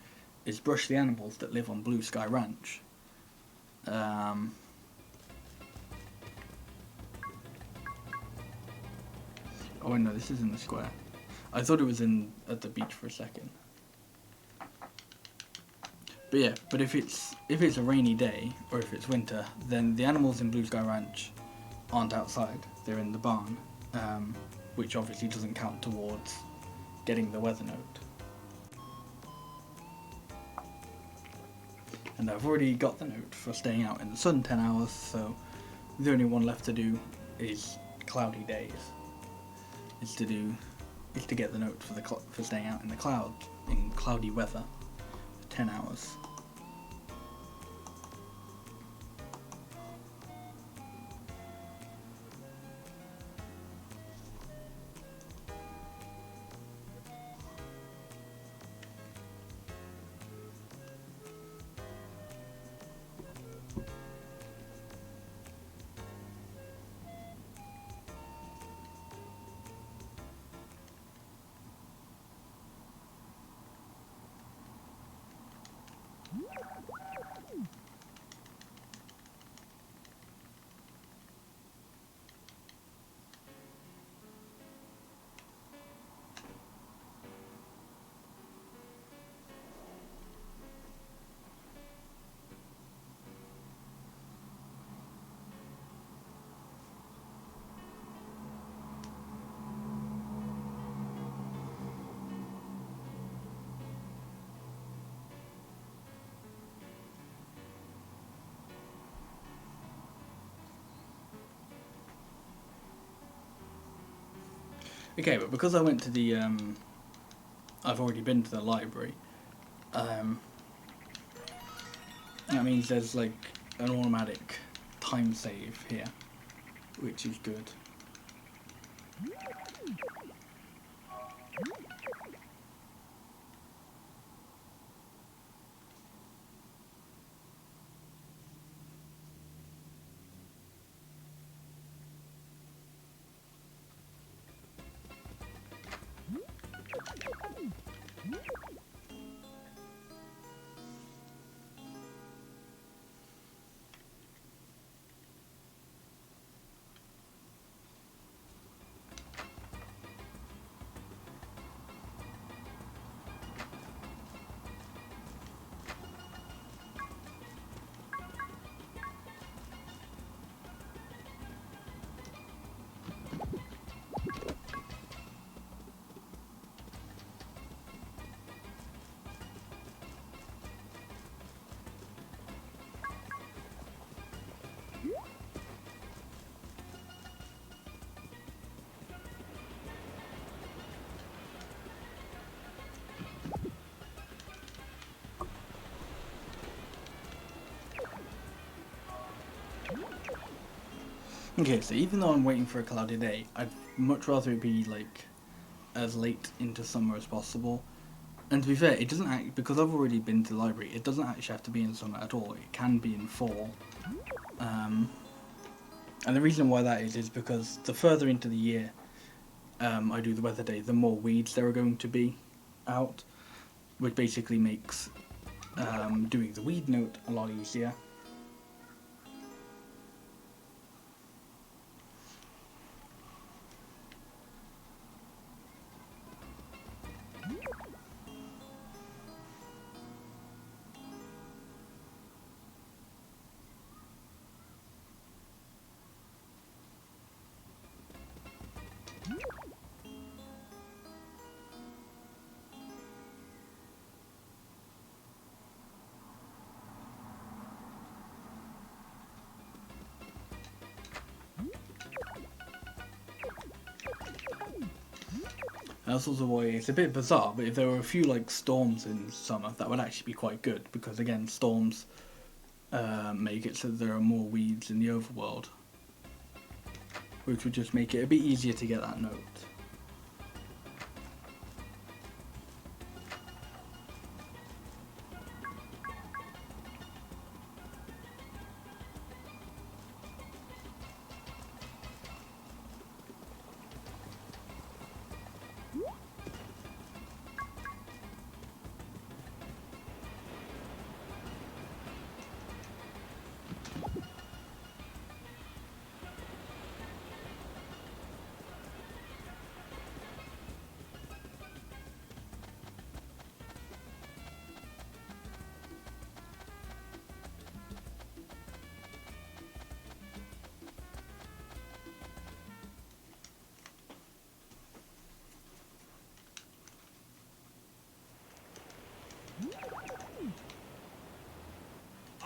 Speaker 1: is brush the animals that live on Blue Sky Ranch. Oh wait, no, this is in the square. I thought it was at the beach for a second. But yeah, but if it's a rainy day or if it's winter, then the animals in Blue Sky Ranch aren't outside; they're in the barn, which obviously doesn't count towards getting the weather note. And I've already got the note for staying out in the sun 10 hours, so the only one left to do is cloudy days. Is to get the note for staying out in the in cloudy weather for 10 hours. Okay, but because I went to the I've already been to the library. Um, that means there's like an automatic time save here, which is good. Okay, so even though I'm waiting for a cloudy day, I'd much rather it be like as late into summer as possible. And to be fair, it doesn't because I've already been to the library. It doesn't actually have to be in summer at all. It can be in fall. And the reason why that is because the further into the year I do the weather day, the more weeds there are going to be out, which basically makes doing the weed note a lot easier. That's also why it's a bit bizarre, but if there were a few like storms in summer, that would actually be quite good, because again, storms make it so that there are more weeds in the overworld, which would just make it a bit easier to get that note.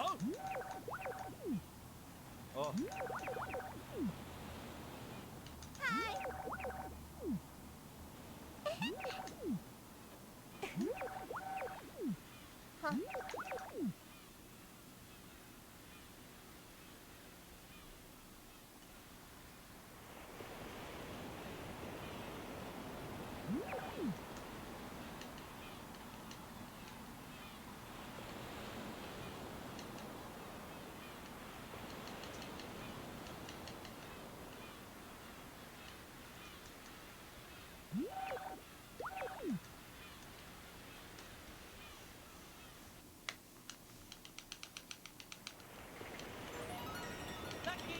Speaker 2: Oh. Oh. Lucky.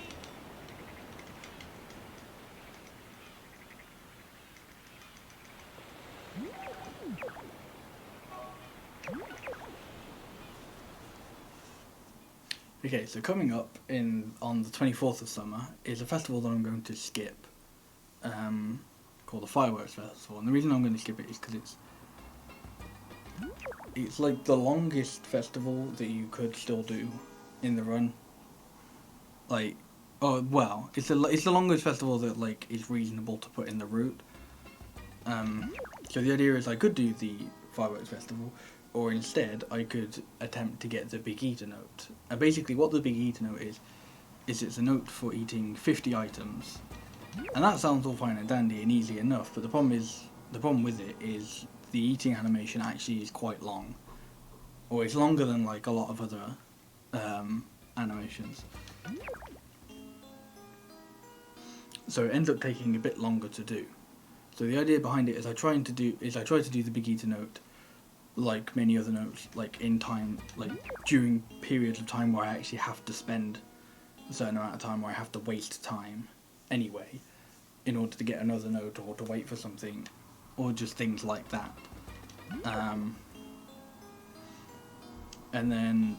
Speaker 1: Okay, so coming up on the 24th of summer is a festival that I'm going to skip, called the Fireworks Festival. And the reason I'm going to skip it is because it's like the longest festival that you could still do in the run. Like, oh well, it's the longest festival that like is reasonable to put in the route. So the idea is I could do the fireworks festival, or instead I could attempt to get the big eater note. And basically what the big eater note is it's a note for eating 50 items. And that sounds all fine and dandy and easy enough, but the problem with it is the eating animation actually is quite long. Or it's longer than like a lot of other animations. So it ends up taking a bit longer to do. So the idea behind it is I try to do the big eater note like many other notes, like in time, like during periods of time where I actually have to spend a certain amount of time, where I have to waste time anyway in order to get another note or to wait for something, or just things like that. And then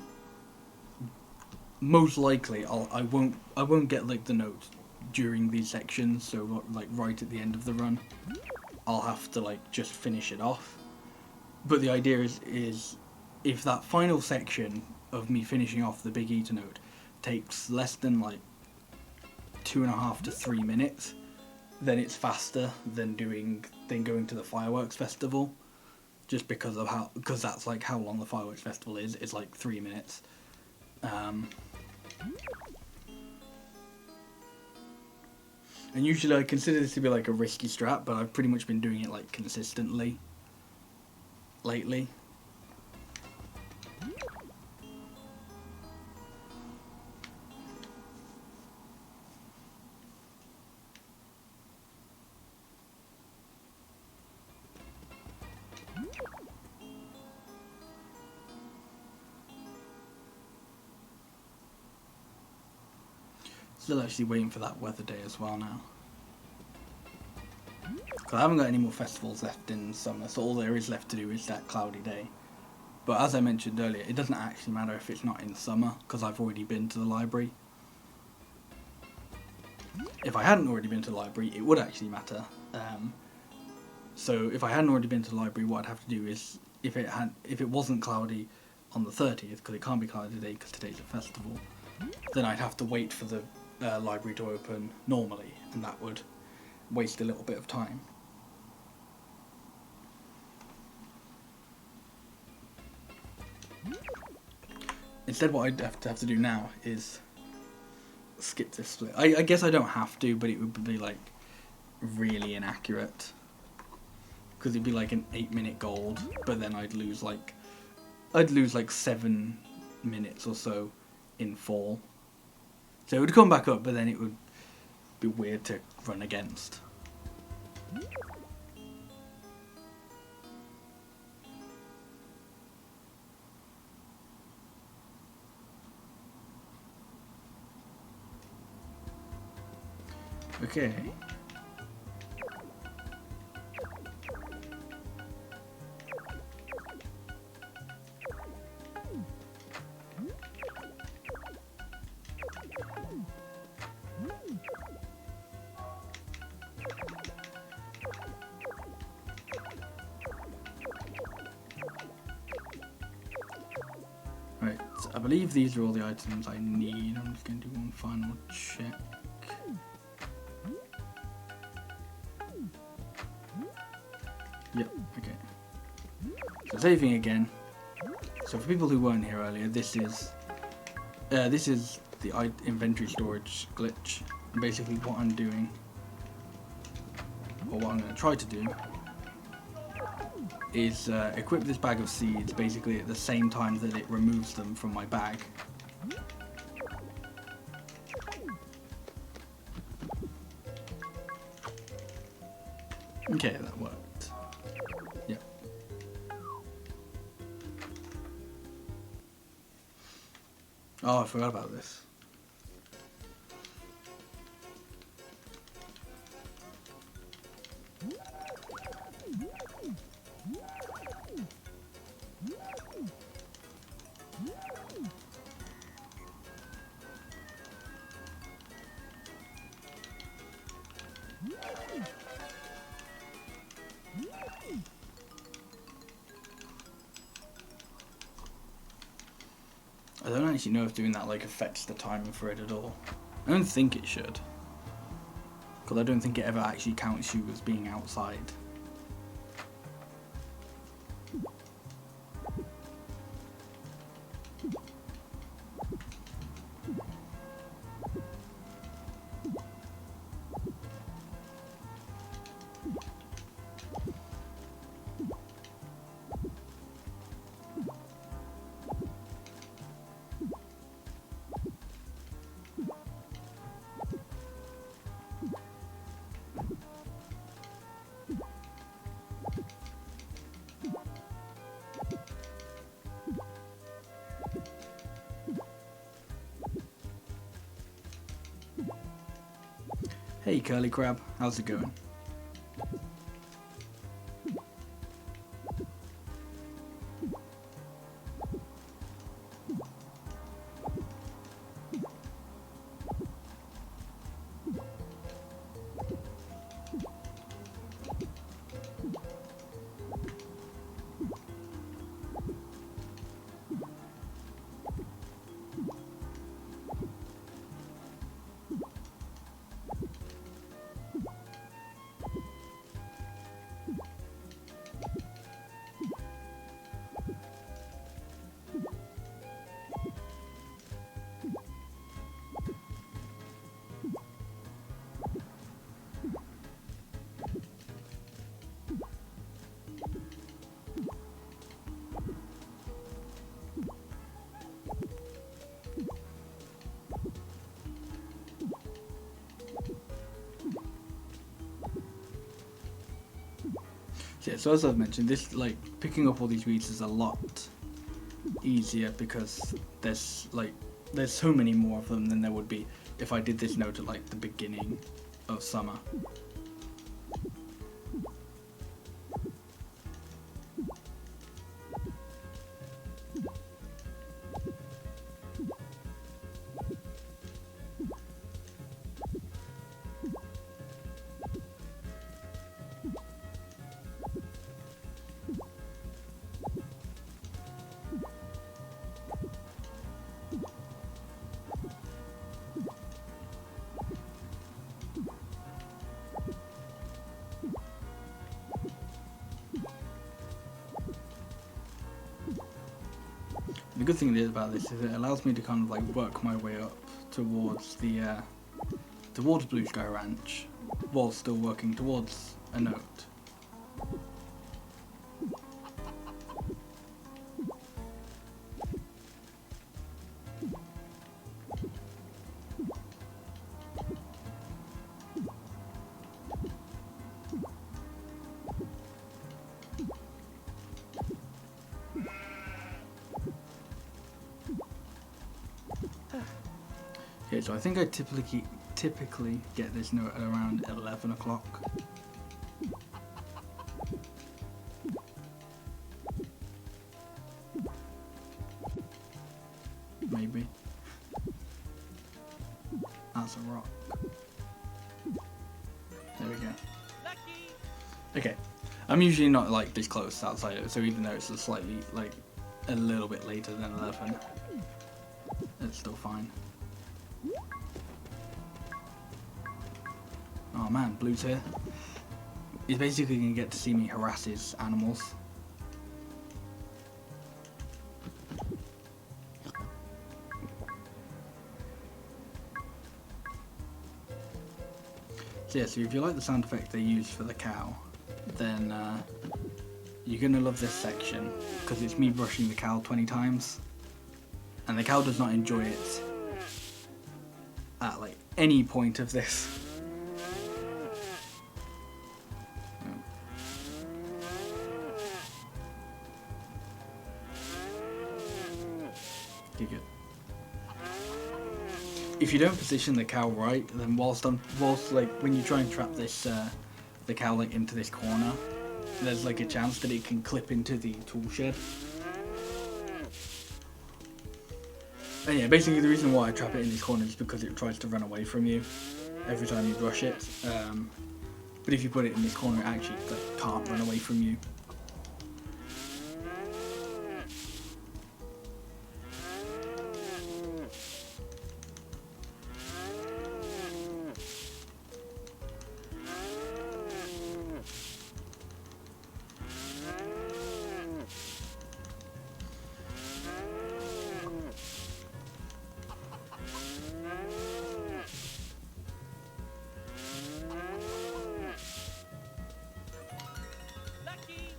Speaker 1: most likely I won't get like the note during these sections, so like right at the end of the run I'll have to like just finish it off. But the idea is if that final section of me finishing off the big eater note takes less than like 2.5 to 3 minutes, then it's faster than going to the fireworks festival, just because that's like how long the fireworks festival is. It's like 3 minutes. And usually I consider this to be like a risky strat, but I've pretty much been doing it like consistently lately. Still actually waiting for that weather day as well now. Because I haven't got any more festivals left in summer, so all there is left to do is that cloudy day. But as I mentioned earlier, it doesn't actually matter if it's not in summer, because I've already been to the library. If I hadn't already been to the library, it would actually matter. So if I hadn't already been to the library, what I'd have to do is, if it wasn't cloudy on the 30th, because it can't be cloudy today because today's a festival, then I'd have to wait for the library to open normally, and that would waste a little bit of time. Instead, what I'd have to do now is skip this split. I guess I don't have to, but it would be like really inaccurate, because it'd be like an 8-minute gold, but then I'd lose like 7 minutes or so in fall. So it would come back up, but then it would be weird to run against. Okay. Right, so I believe these are all the items I need. I'm just going to do one final check. Yep, okay. So saving again. So for people who weren't here earlier, this is the inventory storage glitch. And basically what I'm doing, or what I'm going to try to do, is equip this bag of seeds basically at the same time that it removes them from my bag. Okay, that worked. Yep. Oh, I forgot about this. I don't actually know if doing that like affects the timing for it at all. I don't think it should, because I don't think it ever actually counts you as being outside Hey Curly Crab, how's it going? Yeah, so as I've mentioned, this like picking up all these weeds is a lot easier because there's so many more of them than there would be if I did this note at like the beginning of summer. The good thing about this is it allows me to kind of like work my way up towards towards Blue Sky Ranch while still working towards a note. Okay, so I think I typically get this note at around 11 o'clock. Maybe. That's a rock. There we go.
Speaker 2: Lucky.
Speaker 1: Okay, I'm usually not like this close outside of it, so even though it's slightly like a little bit later than 11, it's still fine. Oh man, Blue's here. He's basically gonna get to see me harass his animals. So yeah, so if you like the sound effect they use for the cow, then you're gonna love this section because it's me brushing the cow 20 times, and the cow does not enjoy it at like any point of this. You're good. If you don't position the cow right, then whilst like when you try and trap this the cow like into this corner, there's like a chance that it can clip into the tool shed. And yeah, basically the reason why I trap it in this corner is because it tries to run away from you every time you brush it. But if you put it in this corner, it actually like, can't run away from you.
Speaker 2: Lucky.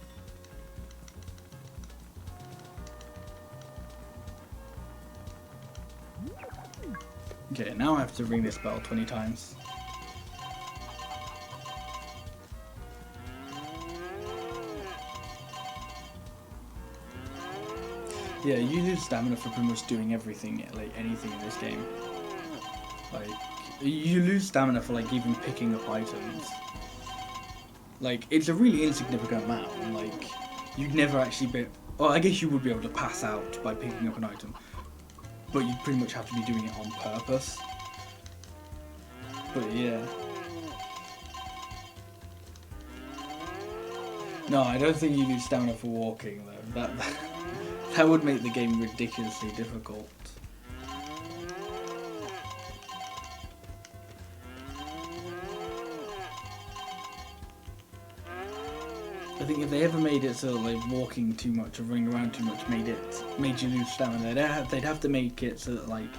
Speaker 1: Okay, now I have to ring this bell 20 times. Yeah, you lose stamina for pretty much doing everything, like anything in this game. Like, You lose stamina for like even picking up items. Like it's a really insignificant amount. And, like you'd never actually be. Well, I guess you would be able to pass out by picking up an item, but you'd pretty much have to be doing it on purpose. But yeah. No, I don't think you lose stamina for walking though. That would make the game ridiculously difficult. I think if they ever made it so like walking too much or running around too much made you lose stamina, they'd have to make it so that like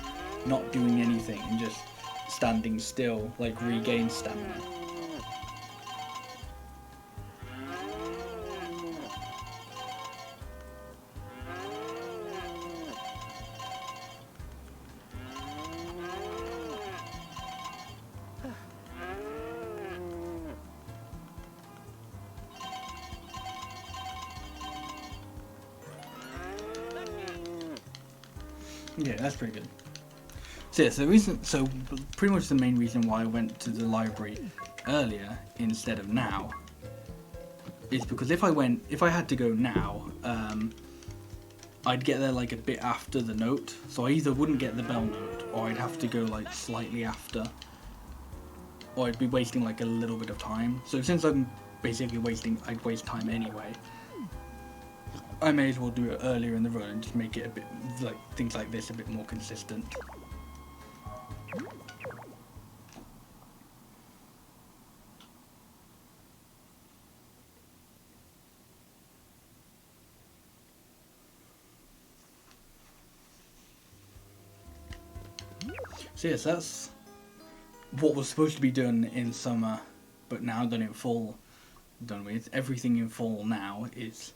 Speaker 1: not doing anything and just standing still like regain stamina. Yeah, that's pretty good. So yeah, so pretty much the main reason why I went to the library earlier instead of now is because if I had to go now, I'd get there like a bit after the note, so I either wouldn't get the bell note or I'd have to go like slightly after, or I'd be wasting like a little bit of time. So since I'm basically I'd waste time anyway, I may as well do it earlier in the run and just make it a bit, like, things like this a bit more consistent. So yes, that's what was supposed to be done in summer, but now done in fall. Done with. Everything in fall now is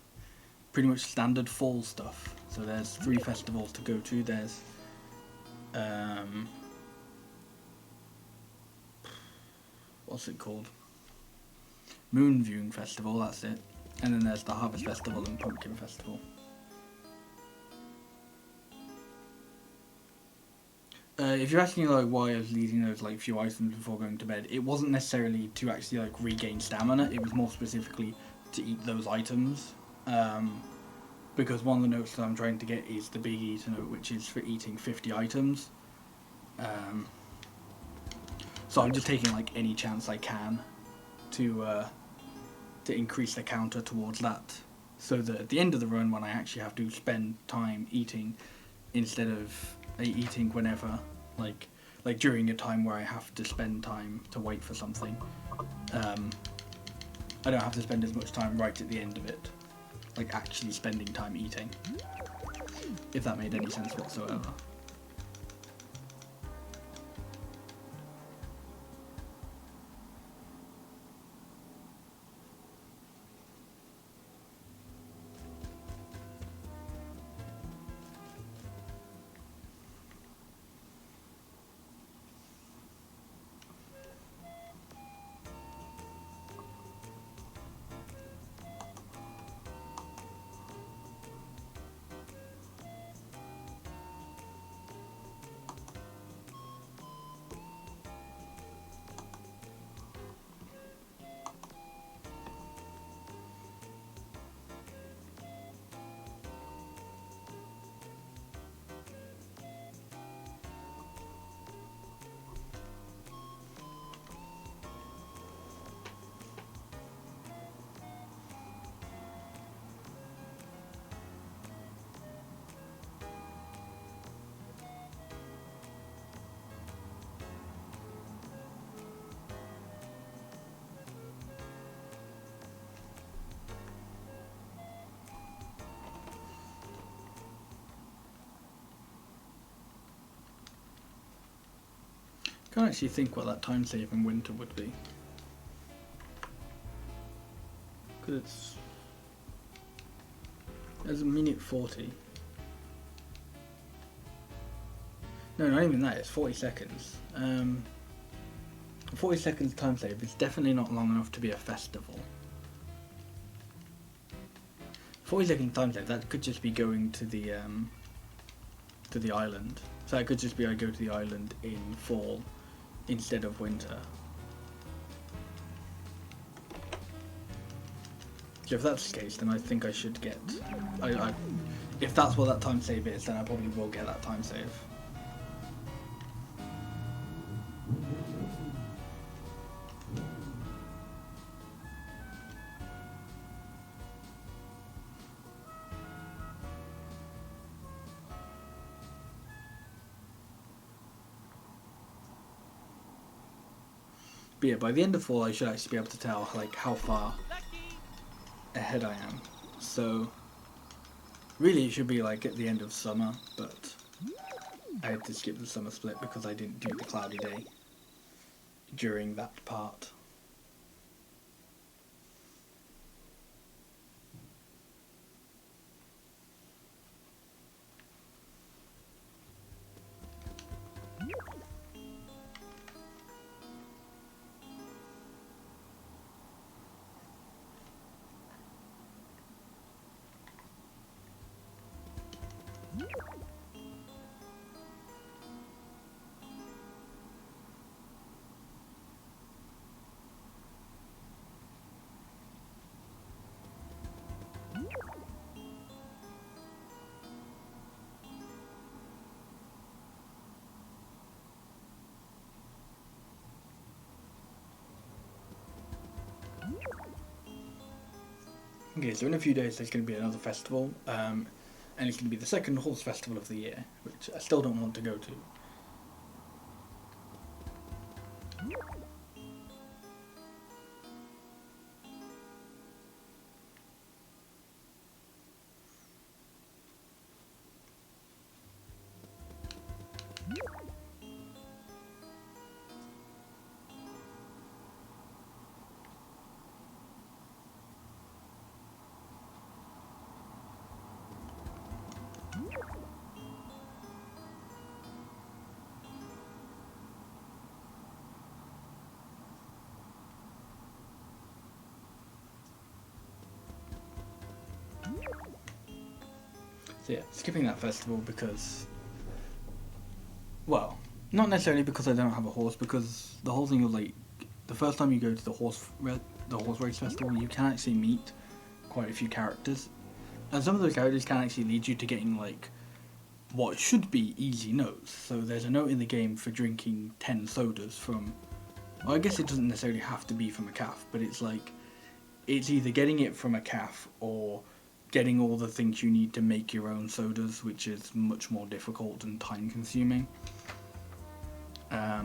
Speaker 1: pretty much standard fall stuff. So there's 3 festivals to go to. There's what's it called? Moon Viewing Festival, that's it. And then there's the Harvest Festival and Pumpkin Festival. If you're asking like why I was leaving those like few items before going to bed, it wasn't necessarily to actually like regain stamina. It was more specifically to eat those items. Because one of the notes that I'm trying to get is the Big Eater note, which is for eating 50 items. So I'm just taking like any chance I can to increase the counter towards that, so that at the end of the run, when I actually have to spend time eating, instead of eating whenever, like during a time where I have to spend time to wait for something, I don't have to spend as much time right at the end of it, like actually spending time eating, if that made any sense whatsoever. I can't actually think what that time save in winter would be. Because there's a minute 40. No, not even that, it's 40 seconds. 40 seconds time save is definitely not long enough to be a festival. 40 seconds time save, that could just be going to the island. So it could just be I go to the island in fall instead of winter. So if that's the case, then I think I should get... if that's what that time save is, then I probably will get that time save. But yeah, by the end of fall, I should actually be able to tell like how far ahead I am. So really, it should be like at the end of summer, but I had to skip the summer split because I didn't do the cloudy day during that part. Okay, so in a few days there's going to be another festival, and it's going to be the second horse festival of the year, which I still don't want to go to. So yeah, skipping that festival because, well, not necessarily because I don't have a horse, because the whole thing of like, the first time you go to the horse race festival, you can actually meet quite a few characters, and some of those characters can actually lead you to getting like what should be easy notes. So there's a note in the game for drinking 10 sodas from, well, I guess it doesn't necessarily have to be from a calf, but it's like, it's either getting it from a calf or getting all the things you need to make your own sodas, which is much more difficult and time consuming. But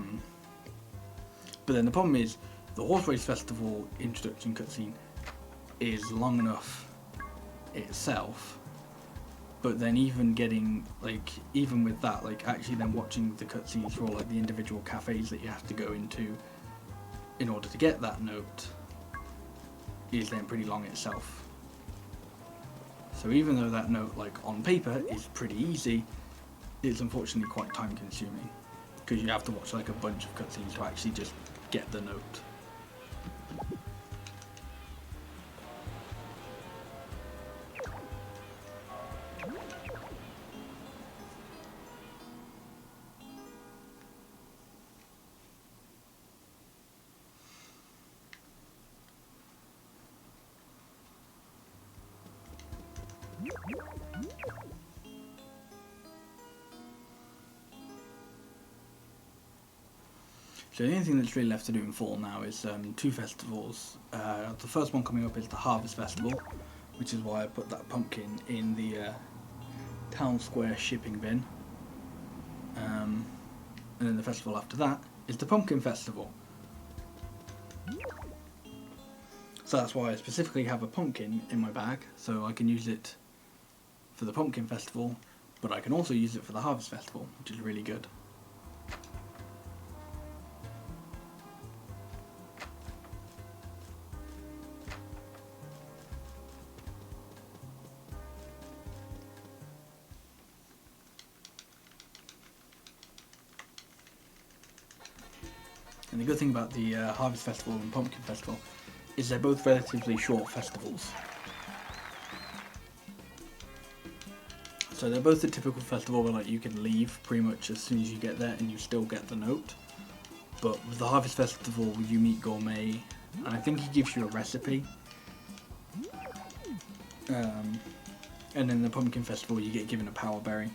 Speaker 1: then the problem is, the Horse Race Festival introduction cutscene is long enough itself, but then even with that, like actually then watching the cutscenes for all like the individual cafes that you have to go into in order to get that note is then pretty long itself. So even though that note, like on paper, is pretty easy, it's unfortunately quite time consuming, because you have to watch like a bunch of cutscenes to actually just get the note. So the only thing that's really left to do in fall now is two festivals. The first one coming up is the Harvest Festival, which is why I put that pumpkin in the town square shipping bin. And then the festival after that is the Pumpkin Festival. So that's why I specifically have a pumpkin in my bag, so I can use it for the Pumpkin Festival, but I can also use it for the Harvest Festival, which is really good. And the good thing about the Harvest Festival and Pumpkin Festival is they're both relatively short festivals. So they're both the typical festival where like you can leave pretty much as soon as you get there and you still get the note. But with the Harvest Festival, you meet Gourmet, and I think he gives you a recipe. And then the Pumpkin Festival, you get given a Power Berry.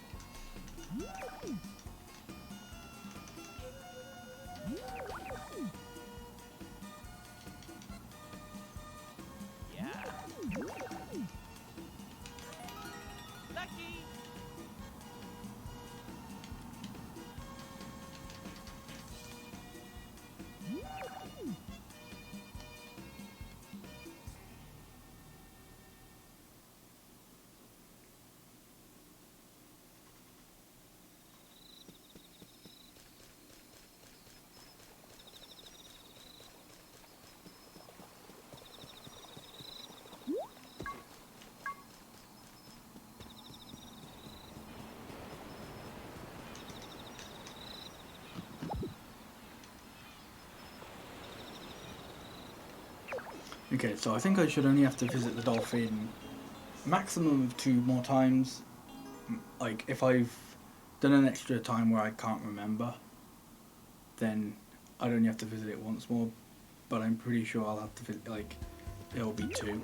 Speaker 2: Yeah. Lucky.
Speaker 1: Okay, so I think I should only have to visit the dolphin maximum of 2 more times. Like, if I've done an extra time where I can't remember, then I'd only have to visit it once more. But I'm pretty sure I'll have to visit, like, it'll be 2.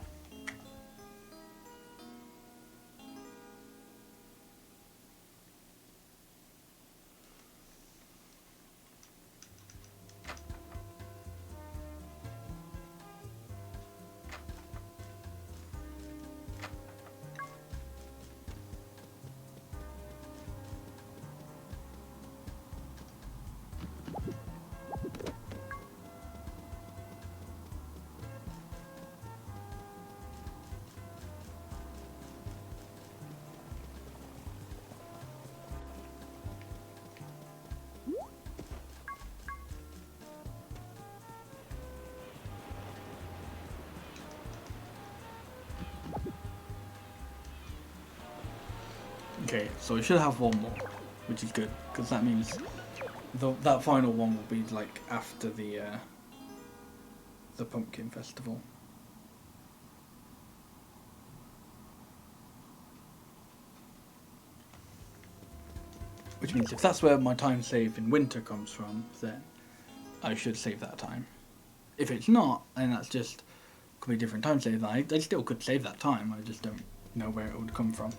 Speaker 1: Okay, so I should have 1 more, which is good, because that means that final one will be like after the Pumpkin Festival. Which means if that's where my time save in winter comes from, then I should save that time. If it's not, then that's just could be a different time save. I still could save that time, I just don't know where it would come from.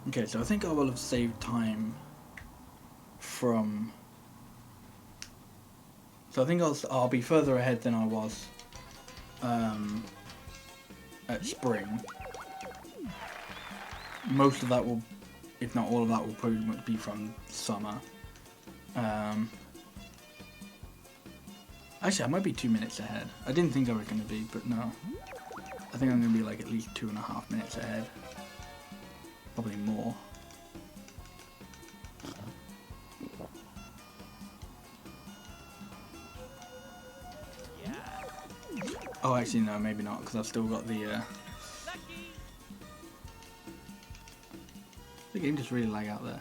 Speaker 1: Okay, so I think I will have saved time from... So I think I'll be further ahead than I was at spring. Most of that will, if not all of that, will pretty much be from summer. Actually, I might be 2 minutes ahead. I didn't think I was going to be, but no. I think I'm going to be like at least 2.5 minutes ahead. Probably more.
Speaker 2: Yeah.
Speaker 1: Oh, actually, no, maybe not, because I've still got the...
Speaker 2: Lucky.
Speaker 1: The game just really lag out there.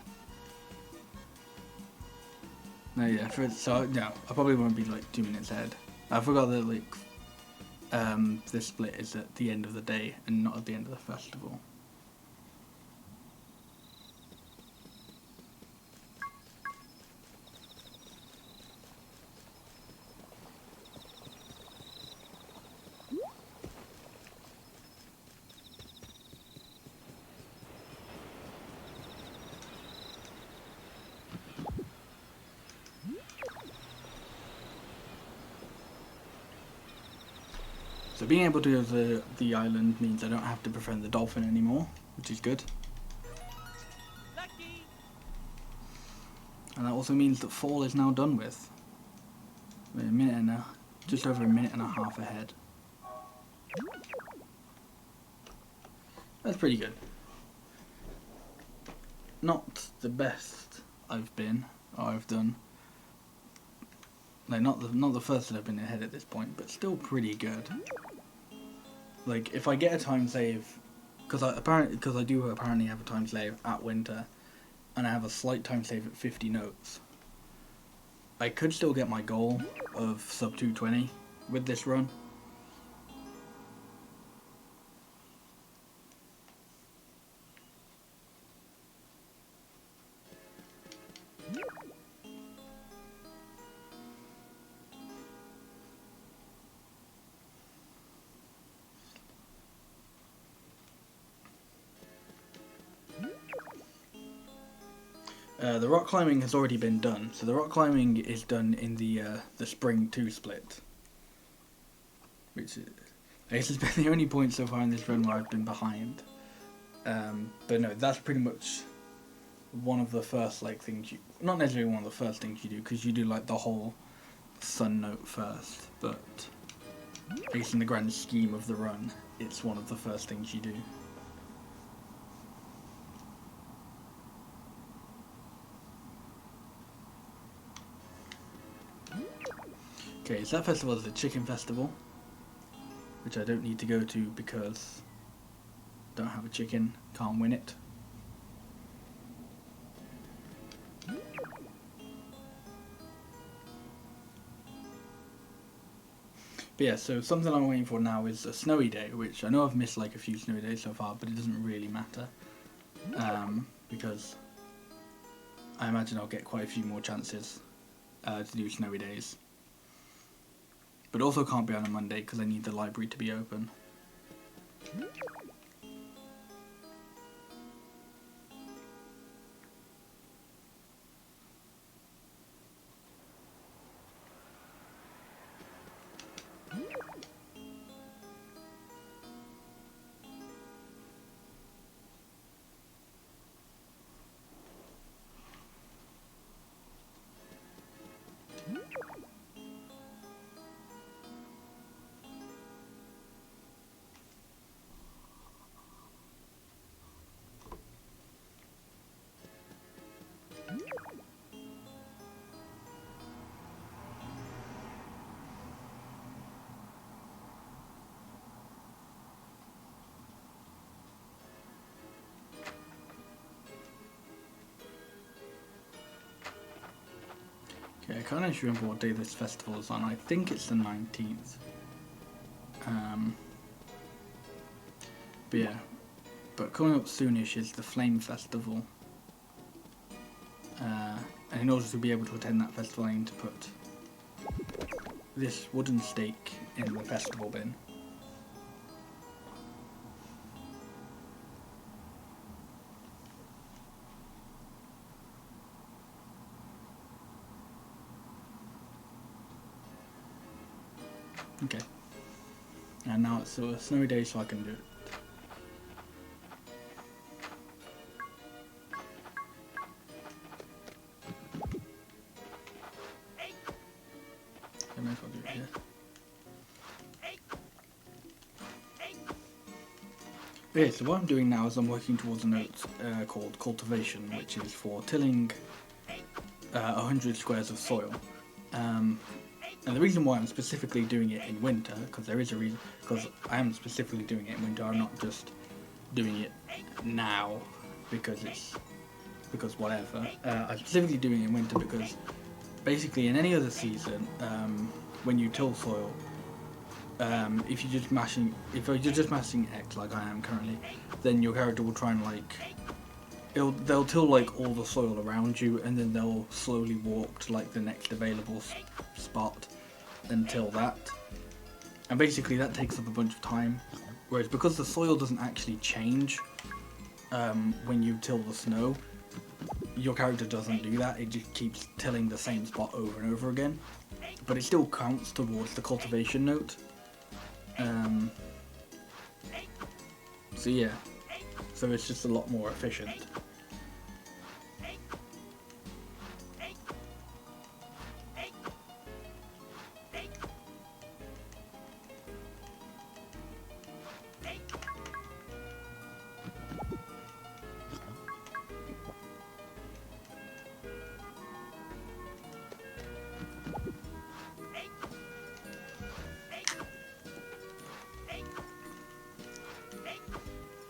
Speaker 1: No, yeah, so no, I probably won't be like 2 minutes ahead. I forgot that like the split is at the end of the day and not at the end of the festival. So being able to go to the island means I don't have to befriend the dolphin anymore, which is good.
Speaker 2: Lucky.
Speaker 1: And that also means that fall is now done with. We're a minute and just over a minute and a half ahead. That's pretty good. Not the best I've been, or I've done. Like not the first that I've been ahead at this point, but still pretty good. Like if I get a time save, because I do apparently have a time save at winter, and I have a slight time save at 50 notes. I could still get my goal of sub 220 with this run. The rock climbing has already been done, so the rock climbing is done in the spring 2 split, which is, this has been the only point so far in this run where I've been behind. But no, that's pretty much one of the first like things you, not necessarily one of the first things you do, because you do like the whole sun note first, but at least in the grand scheme of the run, it's one of the first things you do. Okay, so that festival is the Chicken Festival, which I don't need to go to because I don't have a chicken, can't win it. But yeah, so something I'm waiting for now is a snowy day, which I know I've missed like a few snowy days so far, but it doesn't really matter, because I imagine I'll get quite a few more chances to do snowy days. But also can't be on a Monday because I need the library to be open. Okay, I can't actually remember what day this festival is on. I think it's the 19th. But yeah, but coming up soonish is the Flame Festival. And in order to be able to attend that festival, I need to put this wooden stake in the festival bin. Okay. And now it's a snowy day, so I can do it. I may as well do it here. Okay, so what I'm doing now is I'm working towards a note called Cultivation, which is for tilling 100 squares of soil. And the reason why I'm specifically doing it in winter, because there is a reason, because I am specifically doing it in winter, I'm not just doing it now because whatever. I'm specifically doing it in winter because basically in any other season, when you till soil, if you're just mashing X like I am currently, then your character will try and like, they'll till like all the soil around you, and then they'll slowly walk to like the next available spot until that, and basically that takes up a bunch of time. Whereas because the soil doesn't actually change when you till the snow, your character doesn't do that. It just keeps tilling the same spot over and over again, but it still counts towards the cultivation note. So yeah, so it's just a lot more efficient.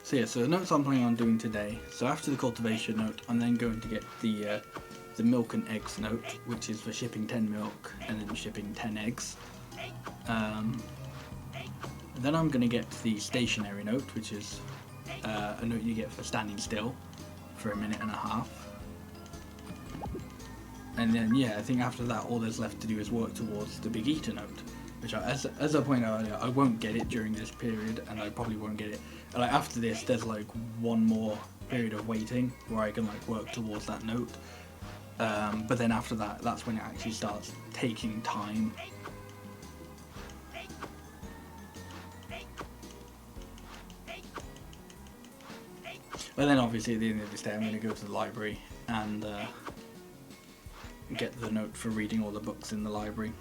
Speaker 1: So yeah, so the notes I'm planning on doing today. So after the cultivation note, I'm then going to get the milk and eggs note, which is for shipping 10 milk and then shipping 10 eggs. Then I'm going to get the stationary note, which is a note you get for standing still for 1.5 minutes. And then yeah, I think after that all there's left to do is work towards the big eater note, which as I pointed out earlier, I won't get it during this period, and I probably won't get it. And like after this, there's like one more period of waiting where I can like work towards that note. But then after that, that's when it actually starts taking time. But then obviously at the end of this day, I'm going to go to the library and get the note for reading all the books in the library.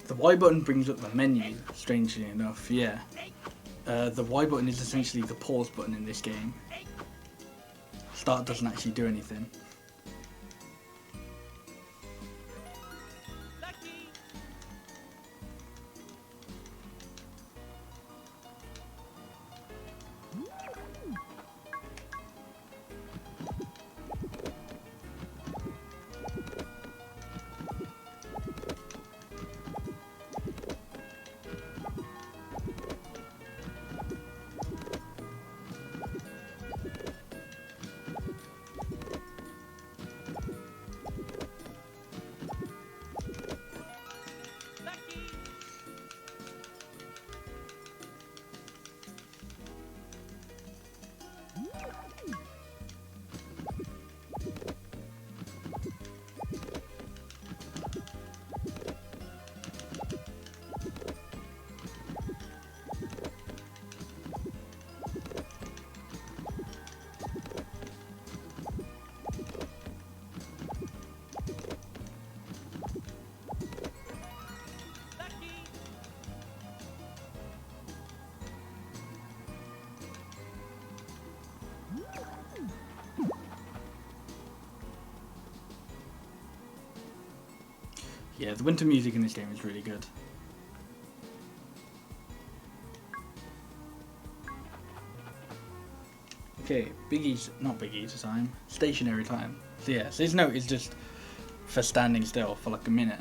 Speaker 1: The Y button brings up the menu, strangely enough, yeah. The Y button is essentially the pause button in this game. Start doesn't actually do anything.
Speaker 2: Lucky. Lucky. Lucky.
Speaker 1: Yeah, the winter music in this game is really good. Okay, not big eater time, stationary time. So yeah, so his note is just for standing still for like 1.5 minutes.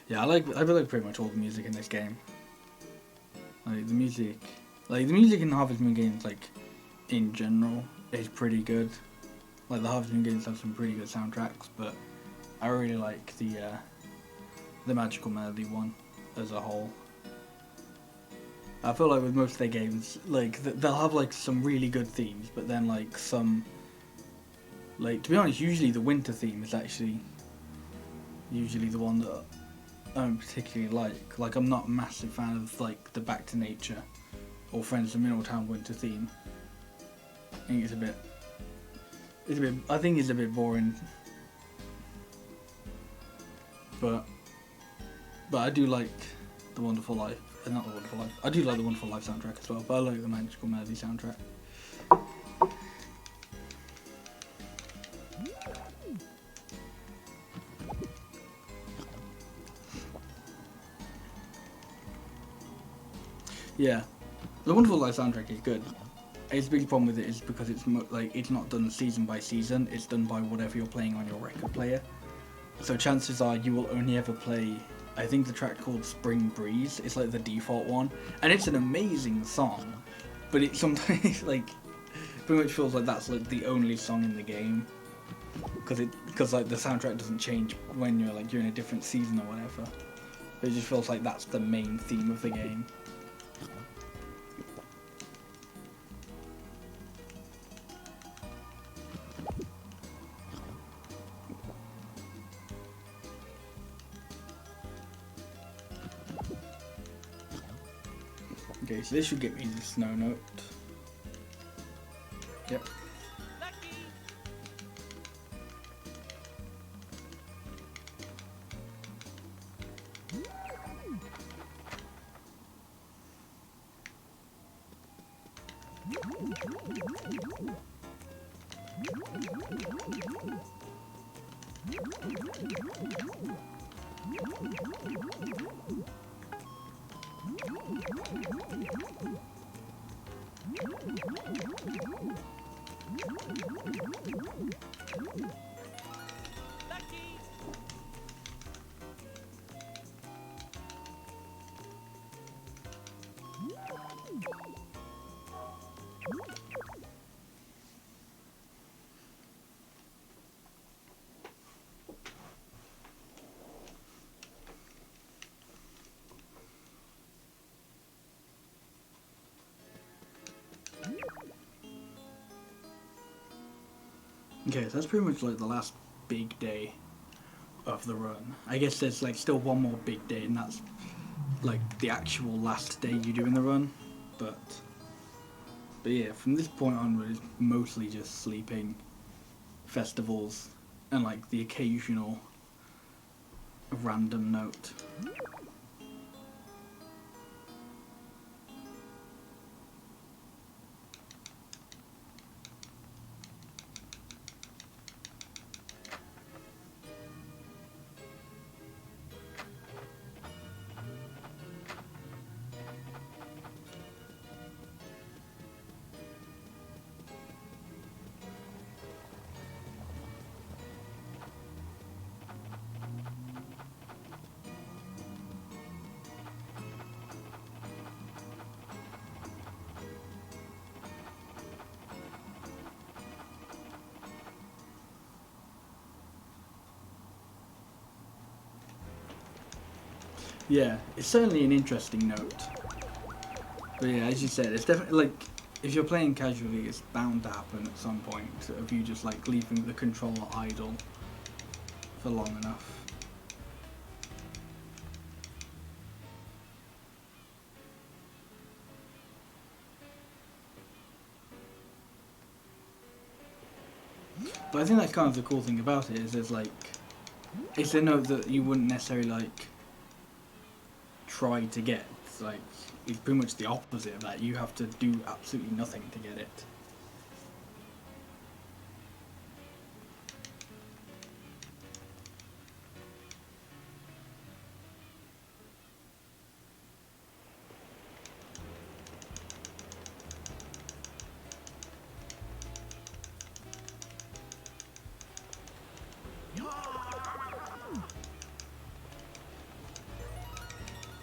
Speaker 1: Yeah, I like pretty much all the music in this game. Like the music in the Harvest Moon games, like in general, is pretty good. Like the Harvest Moon games have some pretty good soundtracks, but I really like the Magical Melody one as a whole. I feel like with most of their games, like they'll have like some really good themes, but then like some, like to be honest, usually the winter theme is actually usually the one that I don't particularly like. Like I'm not a massive fan of like the Back to Nature or Friends of Middletown winter theme. I think it's a bit boring. But I do like the Wonderful Life. Not the Wonderful Life. I do like the Wonderful Life soundtrack as well, but I like the Magical Melody soundtrack. Yeah, the Wonderful Life soundtrack is good. Its big problem with it is because it's not done season by season. It's done by whatever you're playing on your record player. So chances are you will only ever play I think the track called Spring Breeze is like the default one, and it's an amazing song, but it sometimes like pretty much feels like that's like the only song in the game, because like the soundtrack doesn't change when you're in a different season or whatever. It just feels like that's the main theme of the game. Okay, so this should get me the snow note. Yep.
Speaker 2: Lucky. Lucky.
Speaker 1: Okay, so that's pretty much like the last big day of the run. I guess there's like still one more big day, and that's like the actual last day you do in the run. But yeah, from this point onward, it's mostly just sleeping, festivals, and like the occasional random note. Yeah, it's certainly an interesting note. But yeah, as you said, it's definitely like if you're playing casually, it's bound to happen at some point of you just like leaving the controller idle for long enough. But I think that's kind of the cool thing about it is there's like it's a note that you wouldn't necessarily like try to get. It's like it's pretty much the opposite of that. You have to do absolutely nothing to get it.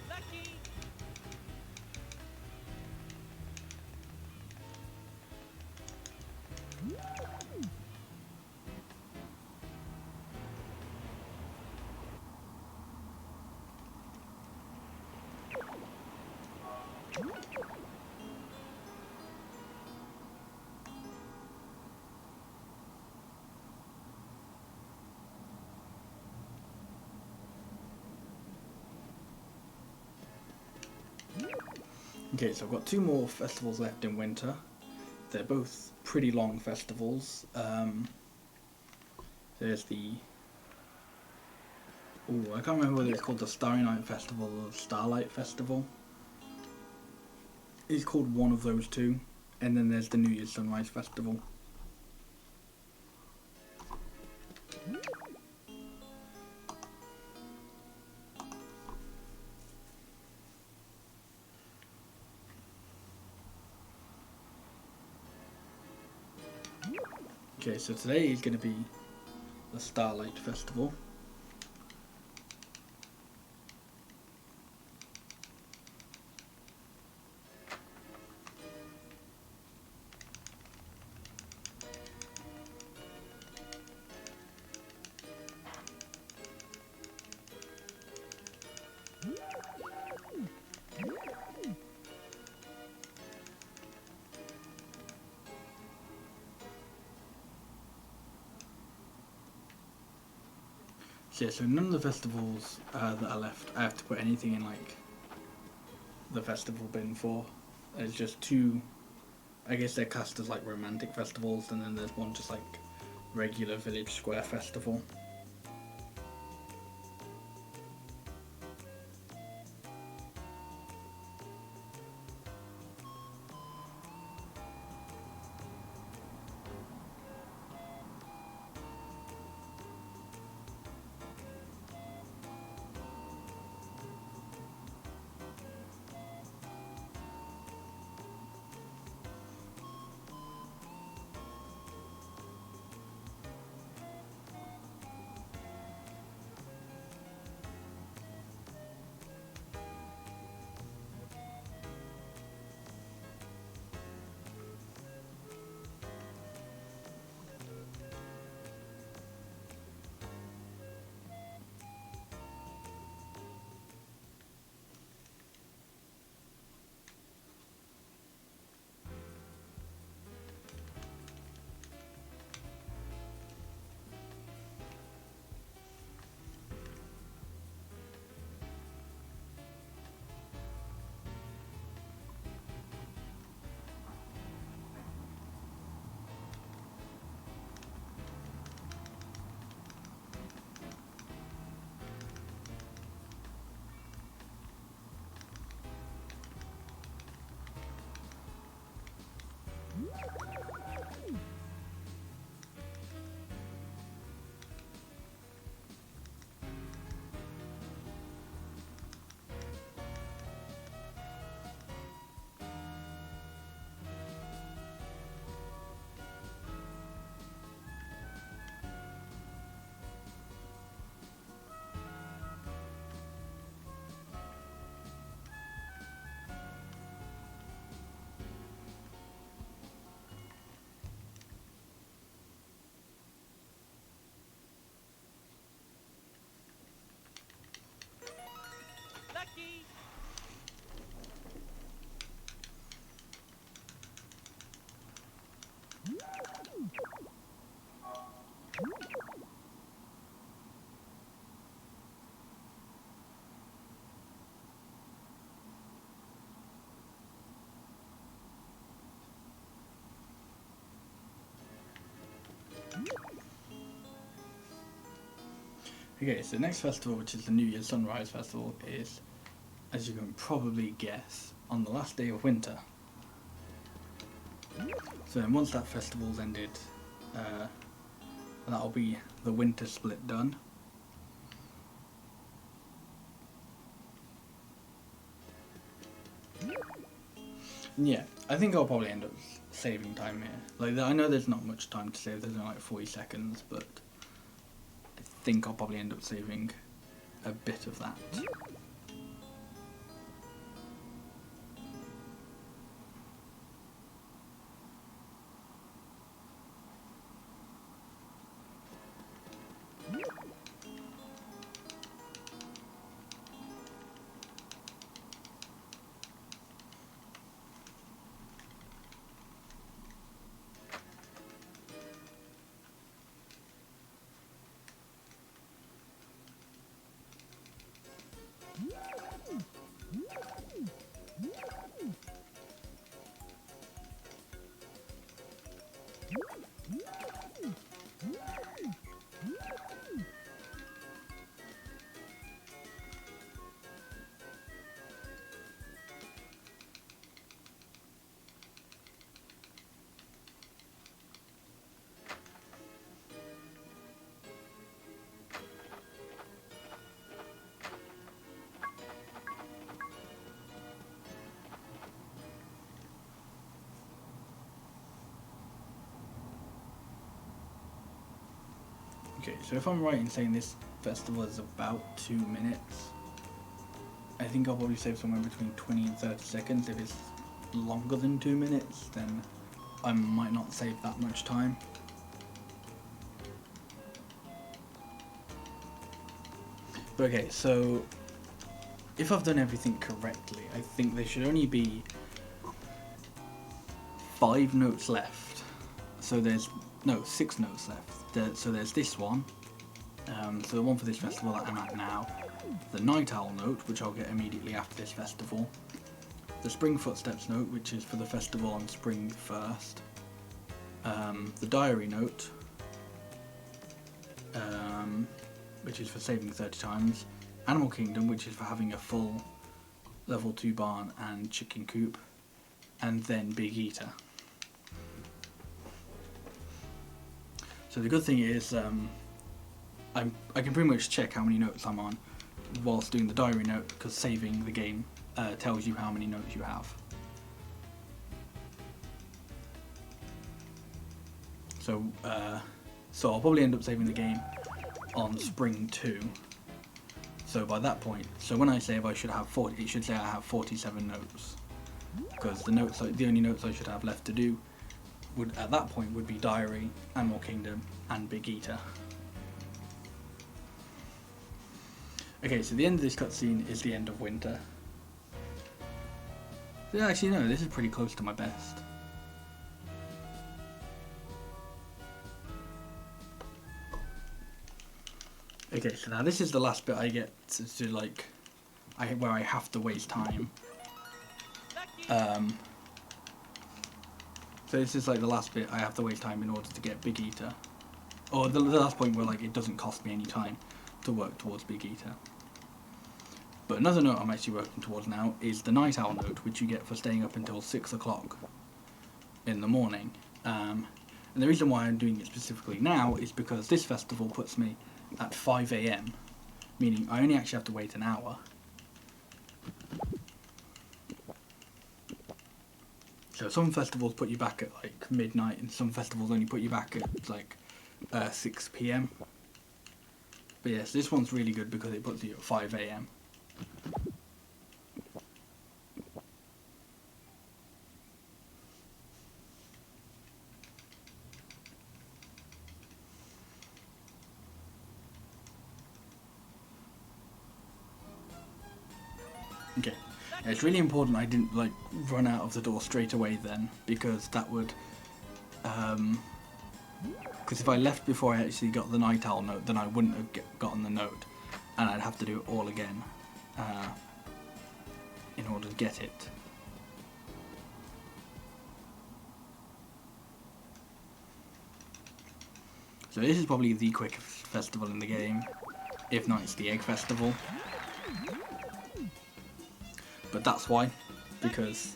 Speaker 2: Lucky.
Speaker 1: Okay, so I've got two more festivals left in winter. They're both pretty long festivals. There's the... Oh, I can't remember whether it's called the Starry Night Festival or the Starlight Festival. It's called one of those two. And then there's the New Year's Sunrise Festival. Okay, so today is going to be the Starlight Festival. So yeah, so none of the festivals that are left, I have to put anything in like the festival bin for. There's just two, I guess they're cast as like romantic festivals, and then there's one just like regular village square festival.
Speaker 2: Lucky.
Speaker 1: Okay, so the next festival, which is the New Year's Sunrise Festival, is, as you can probably guess, on the last day of winter. So then once that festival's ended, that'll be the winter split done. Yeah, I think I'll probably end up saving time here. Like, I know there's not much time to save, there's only like 40 seconds, but I think I'll probably end up saving a bit of that. Okay, so if I'm right in saying this festival is about 2 minutes, I think I'll probably save somewhere between 20 and 30 seconds. If it's longer than 2 minutes, then I might not save that much time. Okay, so if I've done everything correctly, I think there should only be 5 notes left. So there's, no, 6 notes left. So there's this one, So the one for this festival that I'm at now, the Night Owl note, which I'll get immediately after this festival, the Spring Footsteps note, which is for the festival on Spring 1st, the Diary note, which is for saving 30 times, Animal Kingdom, which is for having a full level 2 barn and chicken coop, and then Big Eater. So the good thing is I can pretty much check how many notes I'm on whilst doing the diary note, because saving the game tells you how many notes you have. So I'll probably end up saving the game on Spring 2. So by that point, so when I save I should have 40, it should say I have 47 notes, because the only notes I should have left to do would at that point would be Diary, Animal Kingdom, and Big Eater. Okay, so the end of this cutscene is the end of winter. Yeah, actually no, this is pretty close to my best. Okay, so now this is the last bit I get to like, where I have to waste time. So this is like the last bit I have to waste time in order to get Big Eater. Or the last point where like it doesn't cost me any time to work towards Big Eater. But another note I'm actually working towards now is the Night Owl note, which you get for staying up until 6 o'clock in the morning. And the reason why I'm doing it specifically now is because this festival puts me at 5 AM, meaning I only actually have to wait an hour. So some festivals put you back at like midnight, and some festivals only put you back at like 6 PM. But yes, this one's really good because it puts you at 5 AM. Okay, it's really important I didn't like run out of the door straight away then, because that would, because if I left before I actually got the Night Owl note, then I wouldn't have gotten the note, and I'd have to do it all again in order to get it. So this is probably the quickest festival in the game, if not it's the Egg Festival. But that's why, because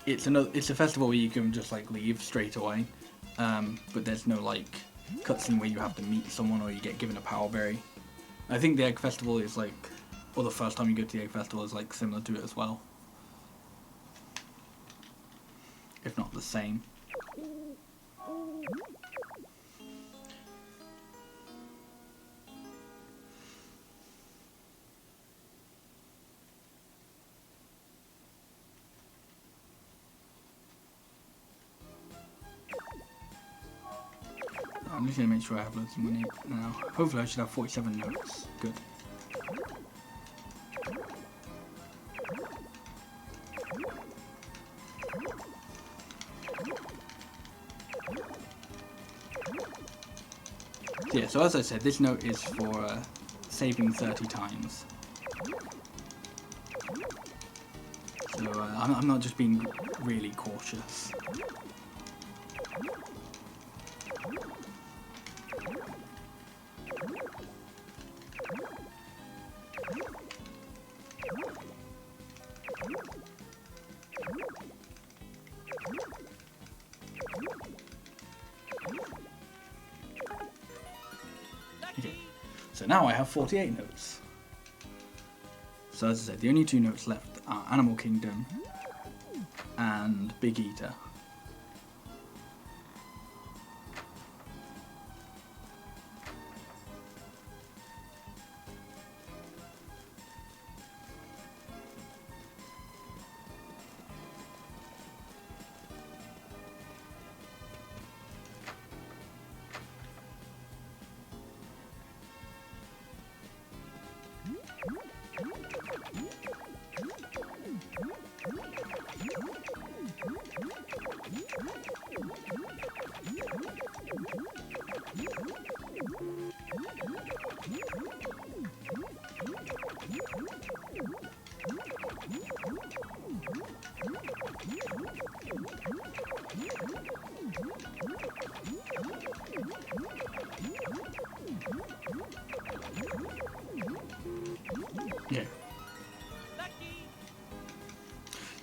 Speaker 1: it's a festival where you can just like leave straight away, but there's no like cutscene where you have to meet someone or you get given a power berry. I think the Egg Festival is like, or the first time you go to the Egg Festival is like similar to it as well, if not the same. I'm just going to make sure I have loads of money now. Hopefully I should have 47 notes. Good. So yeah, so as I said, this note is for saving 30 times. So I'm not just being really cautious. Okay, so now I have 48 notes. So as I said, the only two notes left are Animal Kingdom and Big Eater.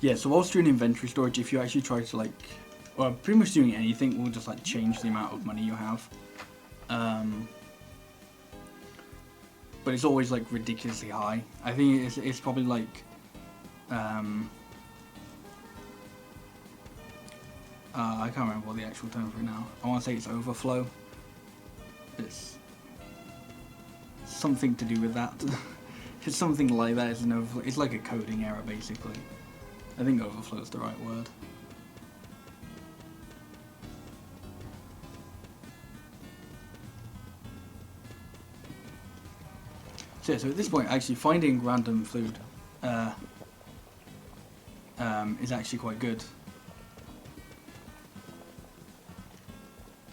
Speaker 1: Yeah, so whilst doing inventory storage, if you actually try to like, well, pretty much doing anything will just like change the amount of money you have. But it's always like ridiculously high. I think it's probably like, I can't remember what the actual term for it now. I want to say it's overflow. It's something to do with that. It's something like that. It's an overflow. It's like a coding error basically. I think overflow is the right word. So at this point, actually finding random food is actually quite good.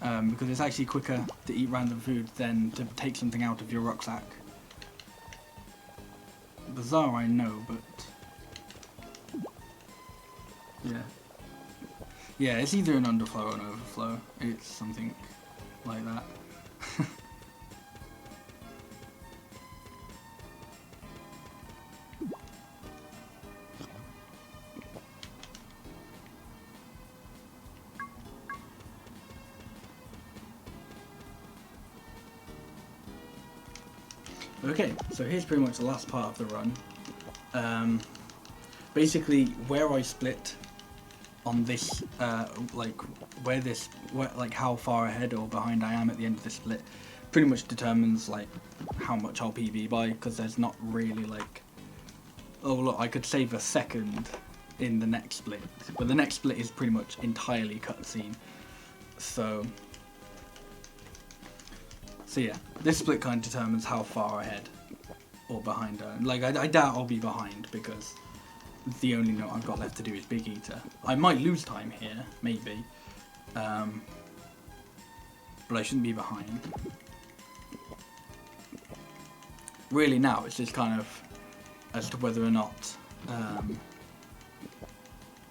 Speaker 1: Because it's actually quicker to eat random food than to take something out of your rucksack. Bizarre, I know, but yeah. Yeah, it's either an underflow or an overflow. It's something like that. Okay, so here's pretty much the last part of the run. Basically, where I split on this, like like how far ahead or behind I am at the end of the split, pretty much determines like how much I'll PB by. Because there's not really like, oh look, I could save a second in the next split, but the next split is pretty much entirely cutscene. So yeah, this split kind of determines how far ahead or behind. Like, I doubt I'll be behind because the only note I've got left to do is Big Eater. I might lose time here, maybe, but I shouldn't be behind. Really now, it's just kind of as to whether or not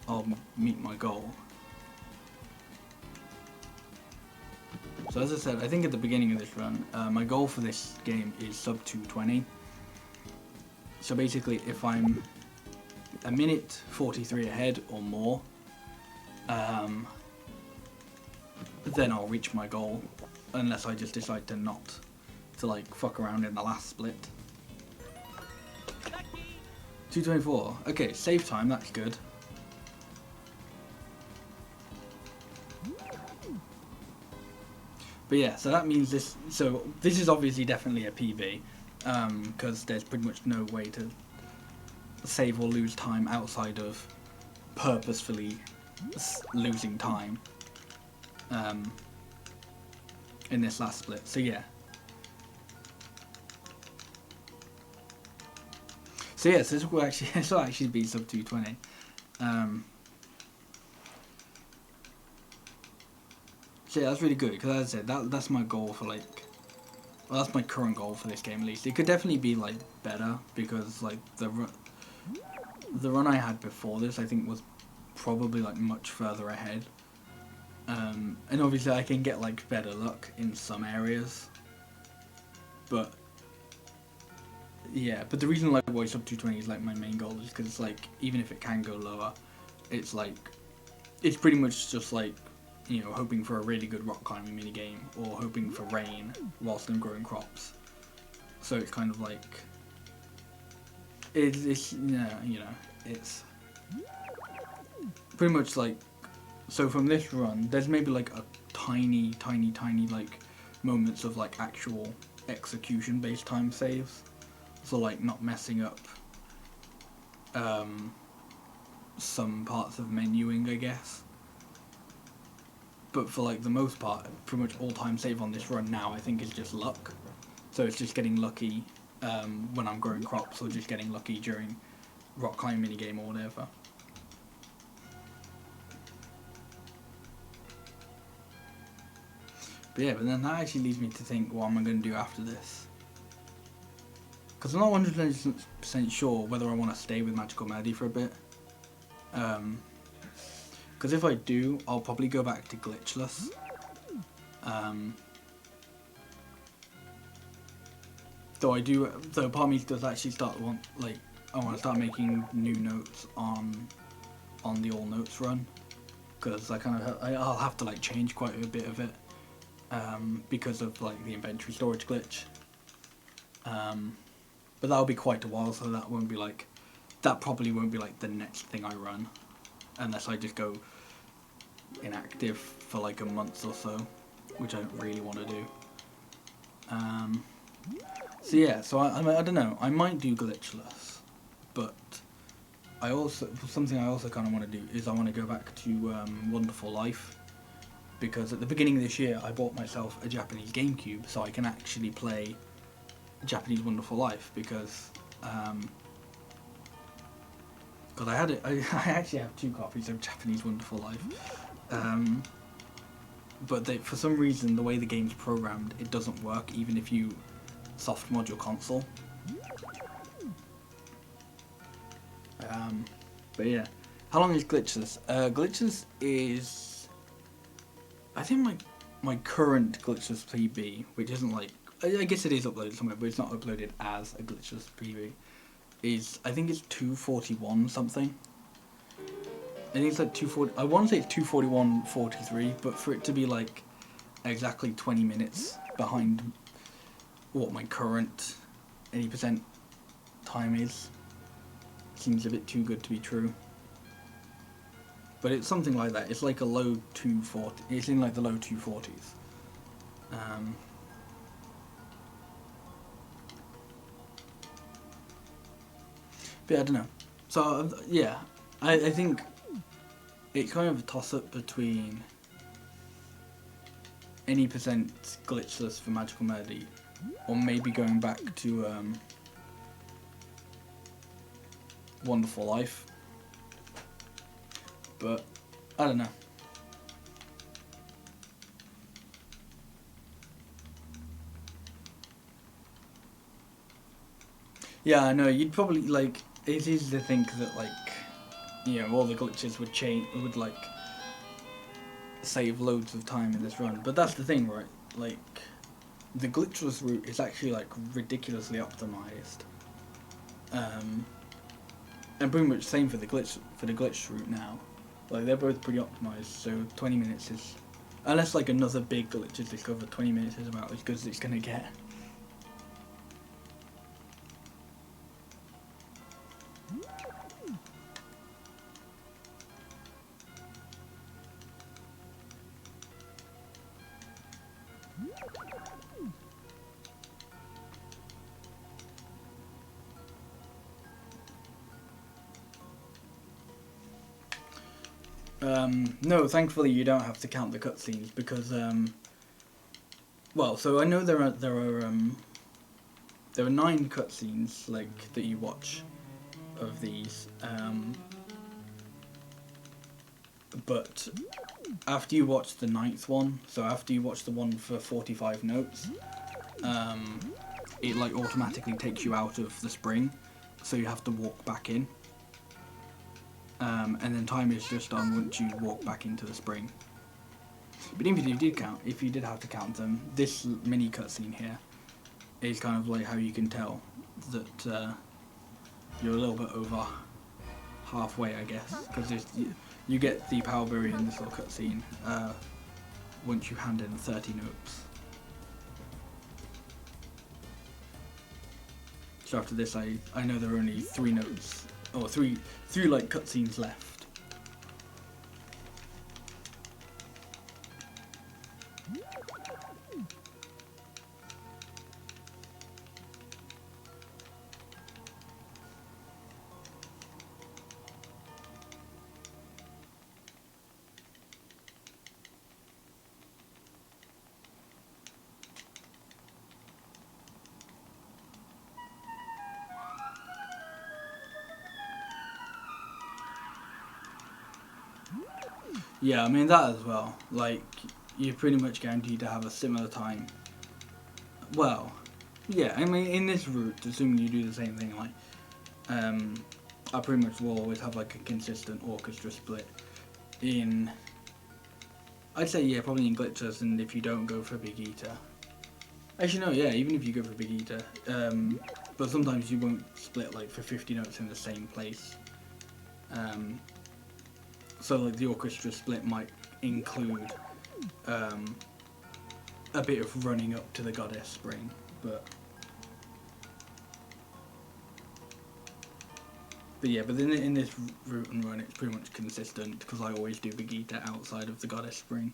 Speaker 1: I'll meet my goal. So as I said, I think at the beginning of this run, my goal for this game is sub 220. So basically, if I'm a minute 43 ahead or more, then I'll reach my goal, unless I just decide to not, to like fuck around in the last split. 224. Okay, save time. That's good. But yeah, so that means this. So this is obviously definitely a PB, because there's pretty much no way to save or lose time outside of purposefully losing time in this last split. So yeah. So yes, this will actually be sub 220. So yeah, that's really good because as I said, that's my goal for like, well, that's my current goal for this game at least. It could definitely be like better because like the run I had before this I think was probably like much further ahead. And obviously I can get like better luck in some areas, but yeah, but the reason like why sub 220 is like my main goal is because like even if it can go lower, it's like it's pretty much just like, you know, hoping for a really good rock climbing mini game or hoping for rain whilst I'm growing crops. So it's kind of like it's you know it's pretty much like, so from this run there's maybe like a tiny like moments of like actual execution based time saves, so like not messing up some parts of menuing, I guess. But for like the most part, pretty much all time save on this run now I think is just luck. So it's just getting lucky when I'm growing crops, or just getting lucky during rock climbing minigame or whatever. But yeah, but then that actually leads me to think, what am I going to do after this? Because I'm not 100% sure whether I want to stay with Magical Melody for a bit. Because if I do, I'll probably go back to Glitchless. Though part of me does actually I want to start making new notes on on the all notes run, because I'll have to like change quite a bit of it because of like the inventory storage glitch. But that'll be quite a while, so that probably won't be like the next thing I run, unless I just go inactive for like a month or so, which I don't really want to do. So yeah, so I don't know, I might do glitchless, but something I also kind of want to do is I want to go back to Wonderful Life, because at the beginning of this year I bought myself a Japanese GameCube so I can actually play Japanese Wonderful Life, because I had it. I actually have 2 copies of Japanese Wonderful Life, but for some reason the way the game's programmed, it doesn't work even if you soft mod your console. But yeah, how long is Glitchless? Glitchless is, I think my current Glitchless PB, which isn't like, I guess it is uploaded somewhere, but it's not uploaded as a Glitchless PB, is, I think it's 241 something. I think it's like 240, I want to say it's 241.43, but for it to be like exactly 20 minutes behind what my current 80% time is, seems a bit too good to be true. But it's something like that. It's like a low 240. It's in like the low 240s. But yeah, I don't know. So yeah, I think it's kind of a toss-up between any percent glitchless for Magical Melody, or maybe going back to Wonderful Life. But I don't know. Yeah, I know. You'd probably like. It's easy to think that like, you know, all the glitches would like save loads of time in this run. But that's the thing, right? Like, the glitchless route is actually like ridiculously optimized. And pretty much same for the glitch route now. Like, they're both pretty optimized, so 20 minutes is, unless like another big glitch is discovered, 20 minutes is about as good as it's gonna get. No, thankfully you don't have to count the cutscenes, because well, so I know there are 9 cutscenes like that you watch of these, but after you watch the 9th one, so after you watch the one for 45 notes, it like automatically takes you out of the spring, so you have to walk back in. And then time is just on once you walk back into the spring. But even if you did have to count them, this mini cutscene here is kind of like how you can tell that you're a little bit over halfway, I guess, because you get the power berry in this little cutscene once you hand in 30 notes. So after this, I know there are only 3 notes, or three like cutscenes left. Yeah, I mean that as well. Like, you're pretty much guaranteed to have a similar time. Well, yeah, I mean in this route, assuming you do the same thing, like, I pretty much will always have like a consistent orchestra split in, I'd say, yeah, probably in glitches, and if you don't go for Big Eater. Actually no, yeah, even if you go for Big Eater, but sometimes you won't split like for 50 notes in the same place. So like the orchestra split might include a bit of running up to the goddess spring, but yeah, but in this route and run it's pretty much consistent because I always do the guitar outside of the goddess spring.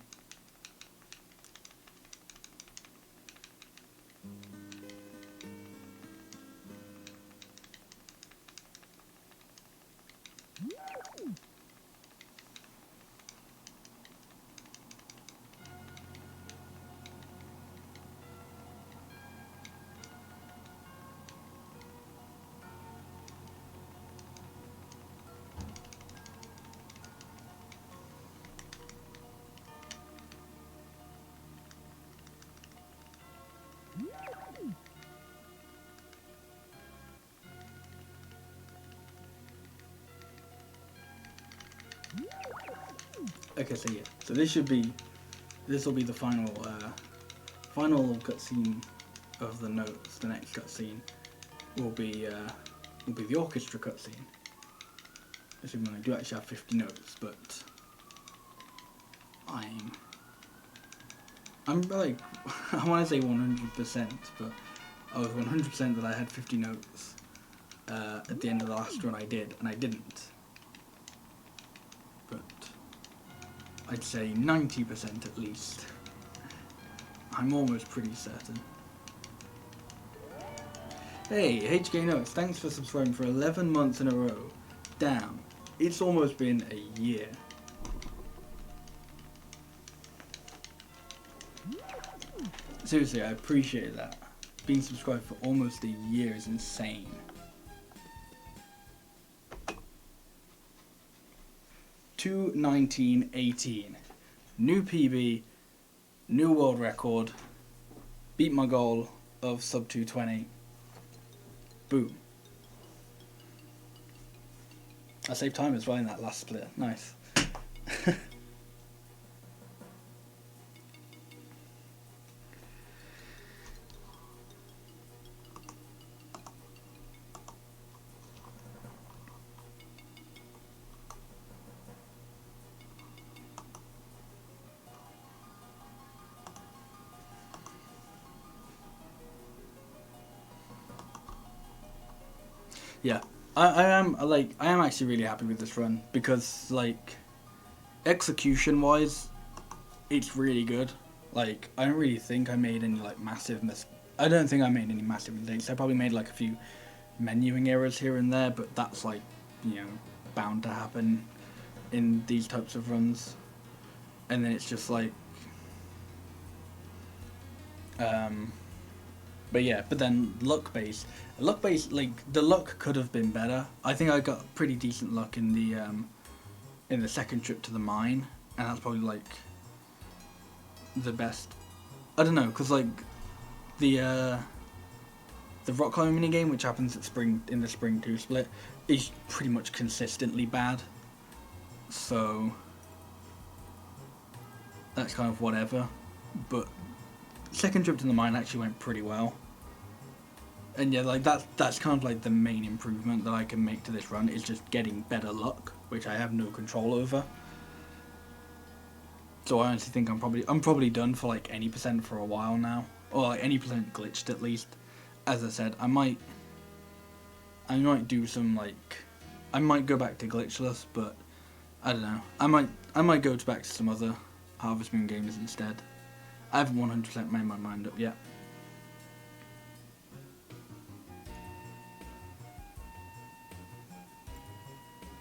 Speaker 1: Okay, so yeah, so this will be the final cutscene of the notes. The next cutscene will be the orchestra cutscene. Assuming I do actually have 50 notes, but I'm like I want to say 100%, but I was 100% that I had 50 notes at the end of the last run I did, and I didn't. But I'd say 90% at least. I'm almost pretty certain. Hey, HK Notes, thanks for subscribing for 11 months in a row. Damn, it's almost been a year. Seriously, I appreciate that. Being subscribed for almost a year is insane. $2:19:18. New PB, new world record. Beat my goal of sub 2:20. Boom. I saved time as well in that last split. Nice. Yeah, I am actually really happy with this run because like execution wise, it's really good. Like I don't really think I made any like massive I don't think I made any massive mistakes. I probably made like a few menuing errors here and there, but that's like, you know, bound to happen in these types of runs. And then it's just like but yeah, but then luck based, like the luck could have been better. I think I got pretty decent luck in the second trip to the mine, and that's probably like the best. I don't know, cause like the rock climbing mini game, which happens at in the spring 2 split, is pretty much consistently bad. So that's kind of whatever. But second trip to the mine actually went pretty well. And yeah, like that's kind of like the main improvement that I can make to this run is just getting better luck, which I have no control over. So I honestly think I'm probably done for like any percent for a while now, or like any percent glitched at least. As I said, I might do some like, I might go back to glitchless, but I don't know. I might go back to some other Harvest Moon games instead. I haven't 100% made my mind up yet.